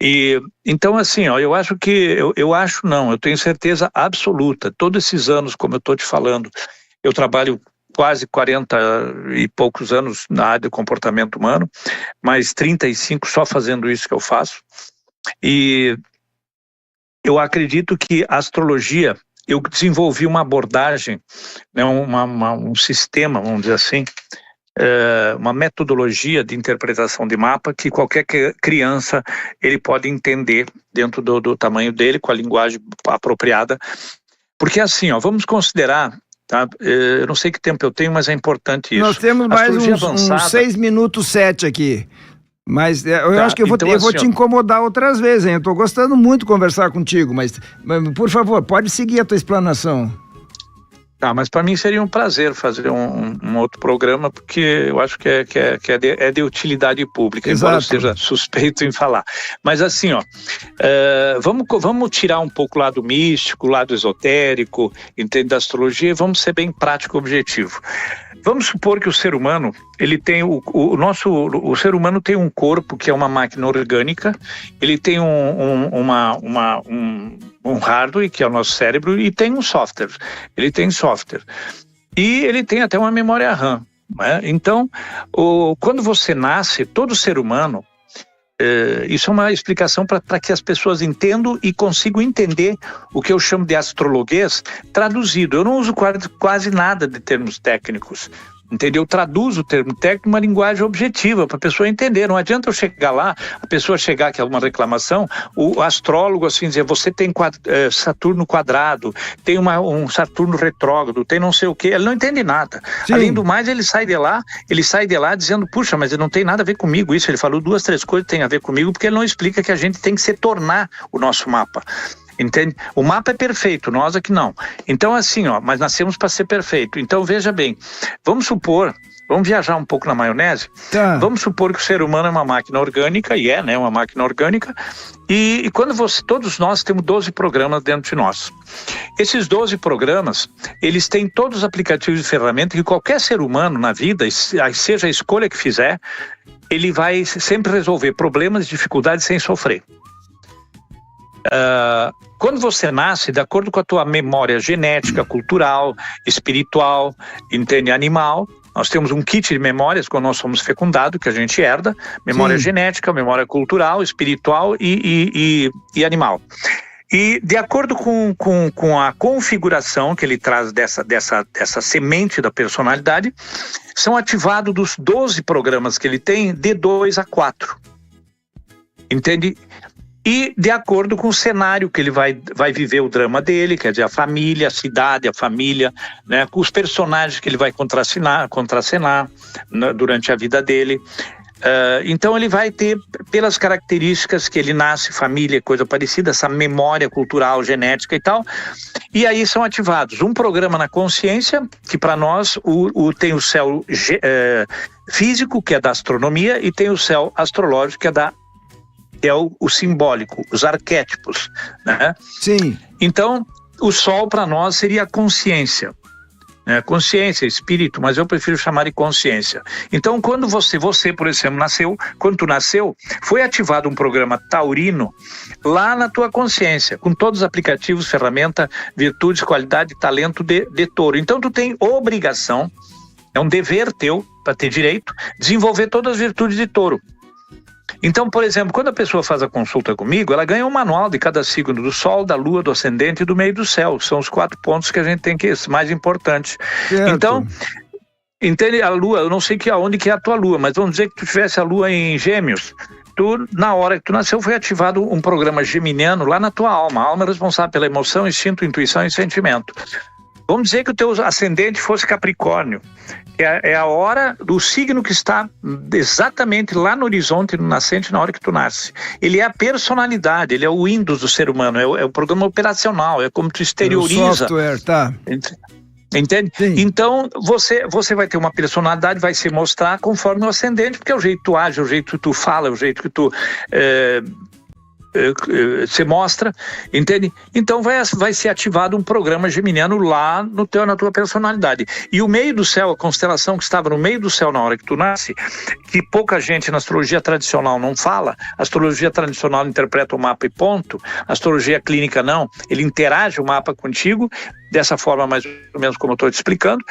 E então, assim, eu acho que, eu tenho certeza absoluta, todos esses anos, como eu estou te falando, eu trabalho quase 40 e poucos anos na área de comportamento humano, mas 35 só fazendo isso que eu faço, e eu acredito que a astrologia, eu desenvolvi uma abordagem, né, um sistema, vamos dizer assim, uma metodologia de interpretação de mapa que qualquer criança ele pode entender dentro do tamanho dele, com a linguagem apropriada, porque assim, vamos considerar, tá? Eu não sei que tempo eu tenho, mas é importante isso.
Nós temos mais uns 6 minutos 7 aqui, mas eu acho que eu vou te incomodar outras vezes, hein? Eu tô gostando muito de conversar contigo, mas por favor, pode seguir a tua explanação.
Tá, mas para mim seria um prazer fazer um outro programa, porque eu acho que é de utilidade pública, embora eu seja suspeito em falar. Mas assim, vamos tirar um pouco o lado místico, o lado esotérico, entende, da astrologia, e vamos ser bem prático e objetivo. Vamos supor que o ser humano, ele tem o ser humano tem um corpo que é uma máquina orgânica, ele tem um hardware, que é o nosso cérebro, e tem um software. Ele tem software. E ele tem até uma memória RAM, né? Então, quando você nasce, todo ser humano, isso é uma explicação para que as pessoas entendam e consigam entender o que eu chamo de astrologuês traduzido. Eu não uso quase nada de termos técnicos, entendeu? Eu traduzo o termo técnico numa linguagem objetiva para a pessoa entender. Não adianta eu chegar lá, a pessoa chegar que é uma reclamação, o astrólogo assim dizer, você tem Saturno quadrado, tem um Saturno retrógrado, tem não sei o quê, ele não entende nada. Sim. Além do mais, ele sai de lá dizendo, puxa, mas não tem nada a ver comigo isso, ele falou 2, 3 coisas que tem a ver comigo, porque ele não explica que a gente tem que se tornar o nosso mapa. Entende? O mapa é perfeito, nós aqui não. Então assim, mas nascemos para ser perfeito. Então veja bem, vamos viajar um pouco na maionese. Tá. Vamos supor que o ser humano é uma máquina orgânica, e né, uma máquina orgânica, e todos nós temos 12 programas dentro de nós. Esses 12 programas, eles têm todos os aplicativos e ferramentas que qualquer ser humano na vida, seja a escolha que fizer, ele vai sempre resolver problemas e dificuldades sem sofrer. Quando você nasce, de acordo com a tua memória genética, cultural, espiritual, entende, animal, nós temos um kit de memórias quando nós somos fecundados, que a gente herda, memória genética, memória cultural, espiritual e animal. E de acordo com a configuração que ele traz dessa semente da personalidade, são ativados dos 12 programas que ele tem, de 2 a 4. Entende? E de acordo com o cenário que ele vai viver o drama dele, quer dizer, a família, a cidade, a família, né, com os personagens que ele vai contracenar durante a vida dele. Então ele vai ter, pelas características que ele nasce, família, coisa parecida, essa memória cultural, genética e tal, e aí são ativados um programa na consciência, que para nós tem o céu físico, que é da astronomia, e tem o céu astrológico, que é o simbólico, os arquétipos, né? Sim. Então, o sol para nós seria a consciência, né? Consciência, espírito, mas eu prefiro chamar de consciência. Então, quando você, por exemplo, quando tu nasceu, foi ativado um programa taurino lá na tua consciência, com todos os aplicativos, ferramenta, virtudes, qualidade, talento de touro. Então, tu tem obrigação, é um dever teu, para ter direito, desenvolver todas as virtudes de touro. Então, por exemplo, quando a pessoa faz a consulta comigo, ela ganha um manual de cada signo do Sol, da Lua, do Ascendente e do meio do céu. São os 4 pontos que a gente tem que ser mais importantes. Certo. Então, entende, a Lua, eu não sei aonde que é a tua Lua, mas vamos dizer que tu tivesse a Lua em Gêmeos. Na hora que tu nasceu, foi ativado um programa geminiano lá na tua alma. A alma é responsável pela emoção, instinto, intuição e sentimento. Vamos dizer que o teu ascendente fosse Capricórnio, que é a hora do signo que está exatamente lá no horizonte, no nascente, na hora que tu nasce. Ele é a personalidade, ele é o Windows do ser humano, é o programa operacional, é como tu exterioriza. O
software, tá.
Entende? Sim. Então, você vai ter uma personalidade, vai se mostrar conforme o ascendente, porque é o jeito que tu age, é o jeito que tu fala, é o jeito que tu... se mostra, entende? Então vai ser ativado um programa geminiano lá na tua personalidade. E o meio do céu, a constelação que estava no meio do céu na hora que tu nasce, que pouca gente na astrologia tradicional não fala, a astrologia tradicional interpreta o mapa e ponto, a astrologia clínica não, ele interage o mapa contigo, dessa forma mais ou menos como eu estou te explicando,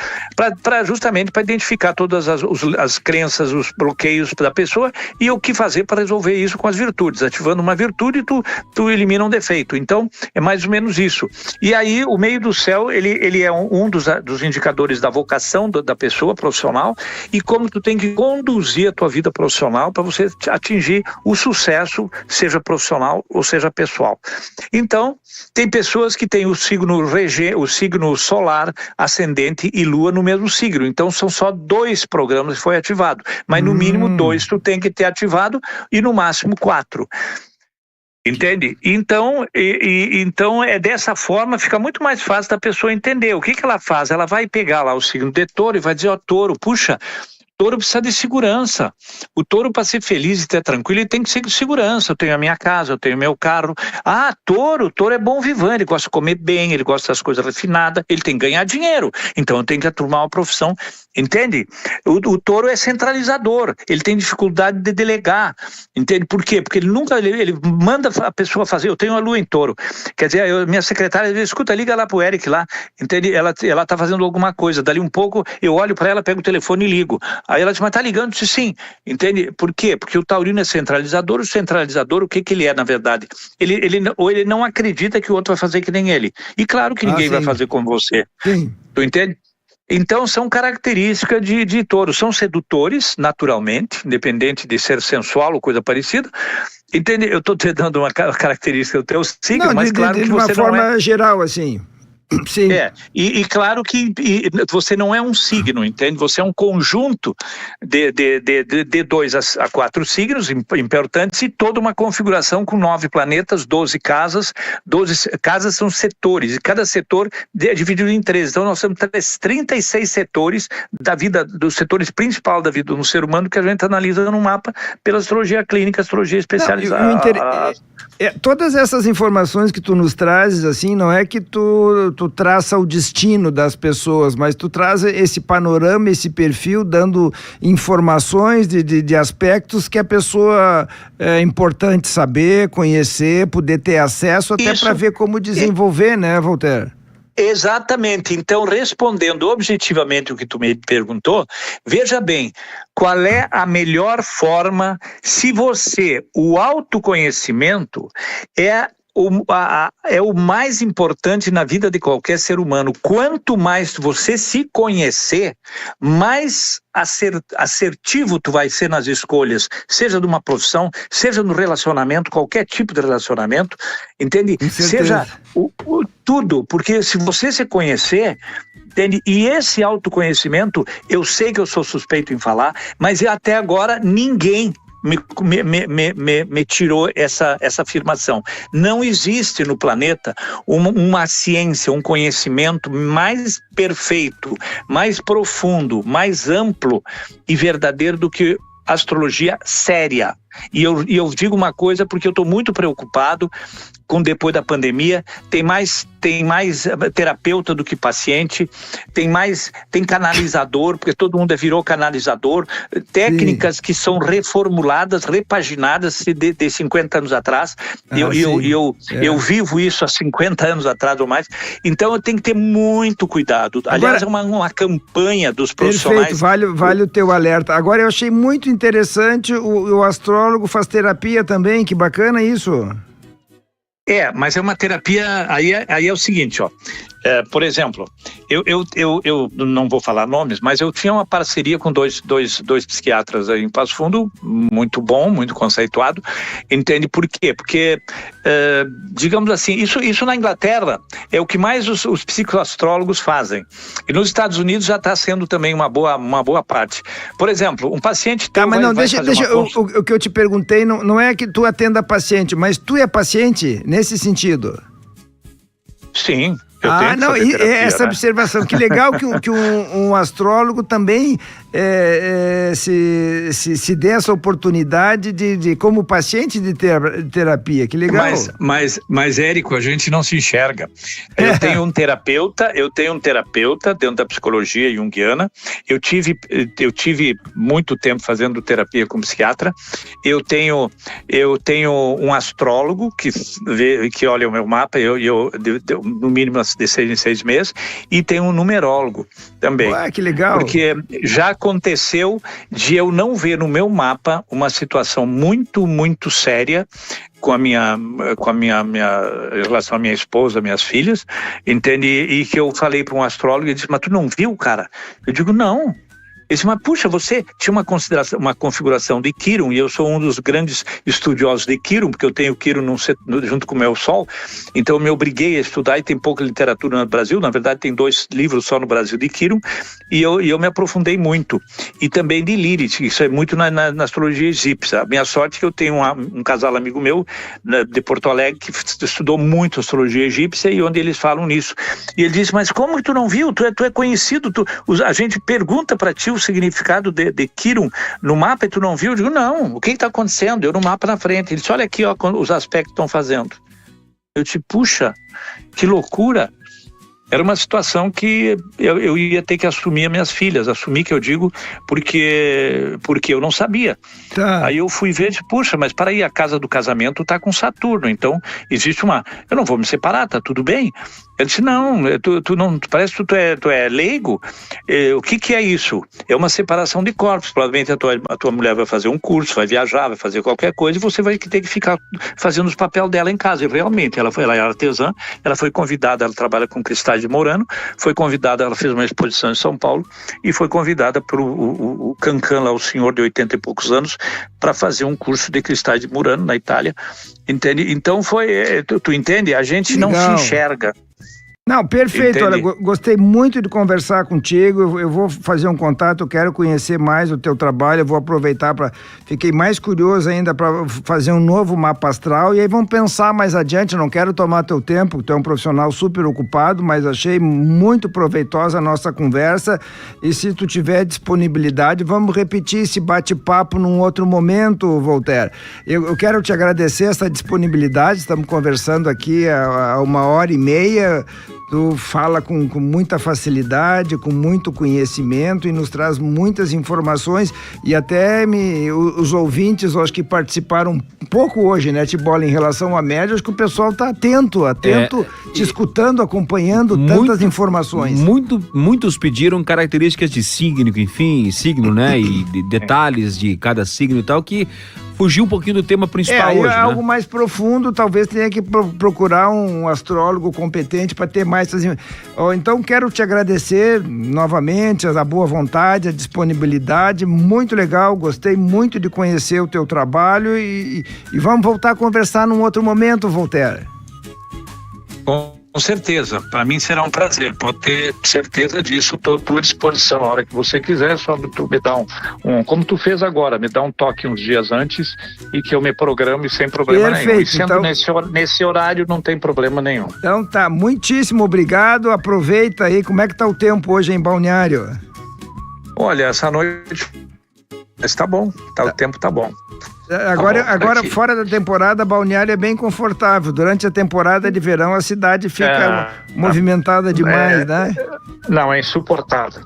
justamente para identificar todas as crenças, os bloqueios da pessoa e o que fazer para resolver isso com as virtudes, ativando uma virtude tu elimina um defeito. Então é mais ou menos isso. E aí o meio do céu ele é um dos indicadores da vocação da pessoa profissional e como tu tem que conduzir a tua vida profissional para você atingir o sucesso, seja profissional ou seja pessoal. Então tem pessoas que têm o signo solar, ascendente e lua no mesmo signo. Então são só 2 programas que foi ativado. Mas no mínimo 2 tu tem que ter ativado e no máximo 4. Entende? Então, então é dessa forma, fica muito mais fácil da pessoa entender. O que ela faz? Ela vai pegar lá o signo de touro e vai dizer, touro, puxa, touro precisa de segurança. O touro, para ser feliz e ter tranquilo, ele tem que ser de segurança. Eu tenho a minha casa, eu tenho meu carro. Touro é bom vivant, ele gosta de comer bem, ele gosta das coisas refinadas, ele tem que ganhar dinheiro. Então eu tenho que turmar uma profissão, entende? O touro é centralizador, ele tem dificuldade de delegar, entende? Por quê? Porque ele manda a pessoa fazer. Eu tenho a lua em touro, quer dizer, minha secretária às vezes, escuta, liga lá pro Eric lá, entende? Ela tá fazendo alguma coisa, dali um pouco eu olho para ela, pego o telefone e ligo. Aí ela diz, mas tá ligando? Eu disse, sim, entende? Por quê? Porque o taurino é centralizador. O centralizador, o que ele é, na verdade? Ele não acredita que o outro vai fazer que nem ele. E claro que ninguém vai fazer como você. Sim. Tu entende? Então, são características de touro. São sedutores, naturalmente, independente de ser sensual ou coisa parecida. Entende? Eu estou te dando uma característica do teu signo, mas claro que você não é...
De uma forma geral, assim... Sim.
E claro que você não é um signo, entende? Você é um conjunto de 2 a 4 signos importantes e toda uma configuração com 9 planetas, 12 casas. 12 casas são setores, e cada setor é dividido em 13. Então nós temos 36 setores da vida, dos setores principais da vida do ser humano que a gente analisa no mapa pela astrologia clínica, astrologia especializada.
Todas essas informações que tu nos trazes, assim, não é que tu traça o destino das pessoas, mas tu traz esse panorama, esse perfil, dando informações de aspectos que a pessoa é importante saber, conhecer, poder ter acesso, até para ver como desenvolver, né, Voltaire?
Exatamente. Então, respondendo objetivamente o que tu me perguntou, veja bem, qual é a melhor forma, se o autoconhecimento é o mais importante na vida de qualquer ser humano. Quanto mais você se conhecer, mais assertivo tu vai ser nas escolhas, seja de uma profissão, seja no relacionamento, qualquer tipo de relacionamento, entende? Seja tudo, porque se você se conhecer, entende? E esse autoconhecimento, eu sei que eu sou suspeito em falar, mas até agora ninguém me tirou essa afirmação. Não existe no planeta uma ciência, um conhecimento mais perfeito, mais profundo, mais amplo e verdadeiro do que astrologia séria. E eu digo uma coisa porque eu estou muito preocupado com depois da pandemia, tem mais terapeuta do que paciente, tem canalizador, porque todo mundo virou canalizador, técnicas que são reformuladas, repaginadas de 50 anos atrás, eu vivo isso há 50 anos atrás ou mais, então eu tenho que ter muito cuidado. Aliás, agora, é uma campanha dos profissionais.
Perfeito, vale o teu alerta. Agora eu achei muito interessante, o astrólogo faz terapia também, que bacana isso.
Mas é uma terapia, aí é o seguinte, por exemplo, eu não vou falar nomes, mas eu tinha uma parceria com dois psiquiatras aí em Passo Fundo, muito bom, muito conceituado, entende por quê? Porque, digamos assim, isso na Inglaterra é o que mais os psicoastrólogos fazem, e nos Estados Unidos já está sendo também uma boa parte. Por exemplo, um paciente...
mas não, deixa o que eu te perguntei, não é que tu atenda paciente, mas tu é paciente nesse sentido?
Sim.
Essa observação, que legal que um astrólogo também se dê essa oportunidade de como paciente de terapia, que legal.
Mas Érico, a gente não se enxerga. Eu tenho um terapeuta dentro da psicologia junguiana, eu tive muito tempo fazendo terapia com psiquiatra, eu tenho um astrólogo que olha o meu mapa, eu no mínimo de 6 em 6 meses, e tem um numerólogo também.
Ué, que legal.
Porque já aconteceu de eu não ver no meu mapa uma situação muito, muito séria com a minha em relação à minha esposa, minhas filhas, entende? E que eu falei para um astrólogo e ele disse, mas tu não viu, cara? Eu digo, não. Ele disse, mas puxa, você tinha uma configuração de Quirón, e eu sou um dos grandes estudiosos de Quirón, porque eu tenho Quirón junto com o meu Sol, então eu me obriguei a estudar, e tem pouca literatura no Brasil, na verdade tem 2 livros só no Brasil de Quirón, e eu me aprofundei muito. e também de Lilith. Isso é muito na astrologia egípcia. A minha sorte é que eu tenho um casal amigo meu de Porto Alegre que estudou muito astrologia egípcia e onde eles falam nisso. E ele disse, mas como que tu não viu? Tu é conhecido, a gente pergunta para ti o significado de Quirón no mapa e tu não viu? Eu digo, não, o que está acontecendo? Eu no mapa na frente. Ele disse, olha aqui, ó, os aspectos estão fazendo. Eu disse, puxa, que loucura. Era uma situação que eu ia ter que assumir as minhas filhas. Assumir, que eu digo, porque eu não sabia. Tá. Aí eu fui ver e disse, puxa, mas para aí, a casa do casamento tá com Saturno. Então, existe eu não vou me separar, tá tudo bem? Ele disse, não, tu não, parece que tu é leigo. O que é isso? É uma separação de corpos. Provavelmente a tua mulher vai fazer um curso, vai viajar, vai fazer qualquer coisa e você vai ter que ficar fazendo os papéis dela em casa. E realmente, ela é artesã, ela foi convidada, ela trabalha com cristais de Murano, foi convidada, ela fez uma exposição em São Paulo e foi convidada por o Cancan, lá, o senhor de 80 e poucos anos, para fazer um curso de cristais de Murano na Itália. Entende? Então tu entende? A gente não se enxerga.
Não, perfeito. Olha, gostei muito de conversar contigo. Eu vou fazer um contato, eu quero conhecer mais o teu trabalho, eu vou aproveitar fiquei mais curioso ainda para fazer um novo mapa astral e aí vamos pensar mais adiante. Eu não quero tomar teu tempo, tu é um profissional super ocupado, mas achei muito proveitosa a nossa conversa e se tu tiver disponibilidade, vamos repetir esse bate-papo num outro momento, Voltaire. Eu quero te agradecer essa disponibilidade, estamos conversando aqui há 1h30, tu fala com muita facilidade, com muito conhecimento e nos traz muitas informações e até os ouvintes, acho que participaram um pouco hoje, né, Tibola, em relação à média, acho que o pessoal está atento, te escutando, acompanhando tantas informações.
Muitos pediram características de signo, signo, né, e detalhes de cada signo e tal, que fugiu um pouquinho do tema principal hoje, né?
Algo mais profundo, talvez tenha que procurar um astrólogo competente para ter mais... Então, quero te agradecer novamente a boa vontade, a disponibilidade, muito legal, gostei muito de conhecer o teu trabalho e vamos voltar a conversar num outro momento, Voltaire.
Com certeza, para mim será um prazer, pode ter certeza disso, estou à tua disposição, a hora que você quiser, só tu me dá como tu fez agora, me dá um toque uns dias antes e que eu me programe sem problema nenhum. E sendo então, nesse horário não tem problema nenhum.
Então tá, muitíssimo obrigado, aproveita aí, como é que tá o tempo hoje em Balneário?
Olha, essa noite está bom, o tempo tá bom.
Agora fora da temporada, Balneário é bem confortável. Durante a temporada de verão, a cidade fica movimentada demais, né?
Não, é insuportável.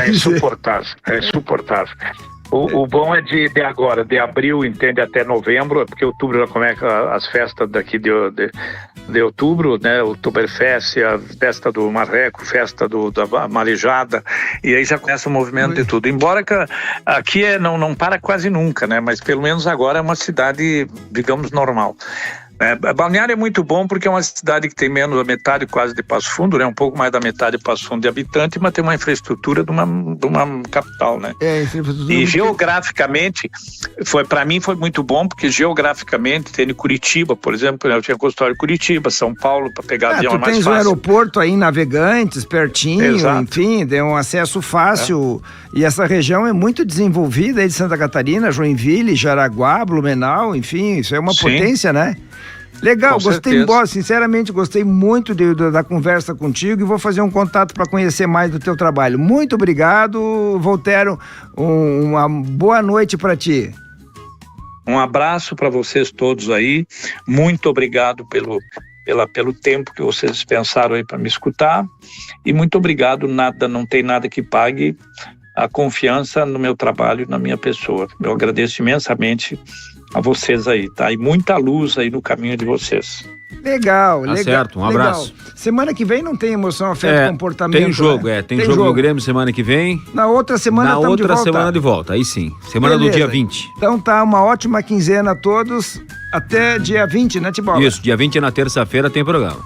É insuportável. O bom é de agora, de abril, entende, até novembro, porque outubro já começa as festas daqui de outubro, né? Oktoberfest, a festa do Marreco, festa da Marejada, e aí já começa o movimento de tudo. Embora que aqui não para quase nunca, né? Mas pelo menos agora é uma cidade, digamos, normal. Balneário é muito bom porque é uma cidade que tem menos da metade quase de Passo Fundo, né? Um pouco mais da metade de Passo Fundo de habitante, mas tem uma infraestrutura de uma capital, né? E geograficamente, para mim foi muito bom, porque geograficamente tem Curitiba, por exemplo, eu tinha consultório em Curitiba, São Paulo, para pegar avião é mais fácil.
Tu tens o aeroporto aí em Navegantes, pertinho, exato. Enfim, tem um acesso fácil, e essa região é muito desenvolvida aí de Santa Catarina, Joinville, Jaraguá, Blumenau, enfim, isso é uma potência, né? Legal, sinceramente gostei muito da conversa contigo e vou fazer um contato para conhecer mais do teu trabalho. Muito obrigado, Voltaire, uma boa noite para ti.
Um abraço para vocês todos aí, muito obrigado pelo tempo que vocês dispensaram aí para me escutar e muito obrigado, não tem nada que pague a confiança no meu trabalho e na minha pessoa. Eu agradeço imensamente a vocês aí, tá? E muita luz aí no caminho de vocês.
Legal,
tá certo, um abraço.
Semana que vem não tem Emoção, Afeto, Comportamento.
Tem jogo, né? Tem jogo no Grêmio semana que vem.
Na outra semana estamos de volta. Na outra semana
de volta, aí sim. Semana do dia 20.
Então tá, uma ótima quinzena a todos. Até dia 20, né, Tibola?
Isso, dia 20 na terça-feira tem programa.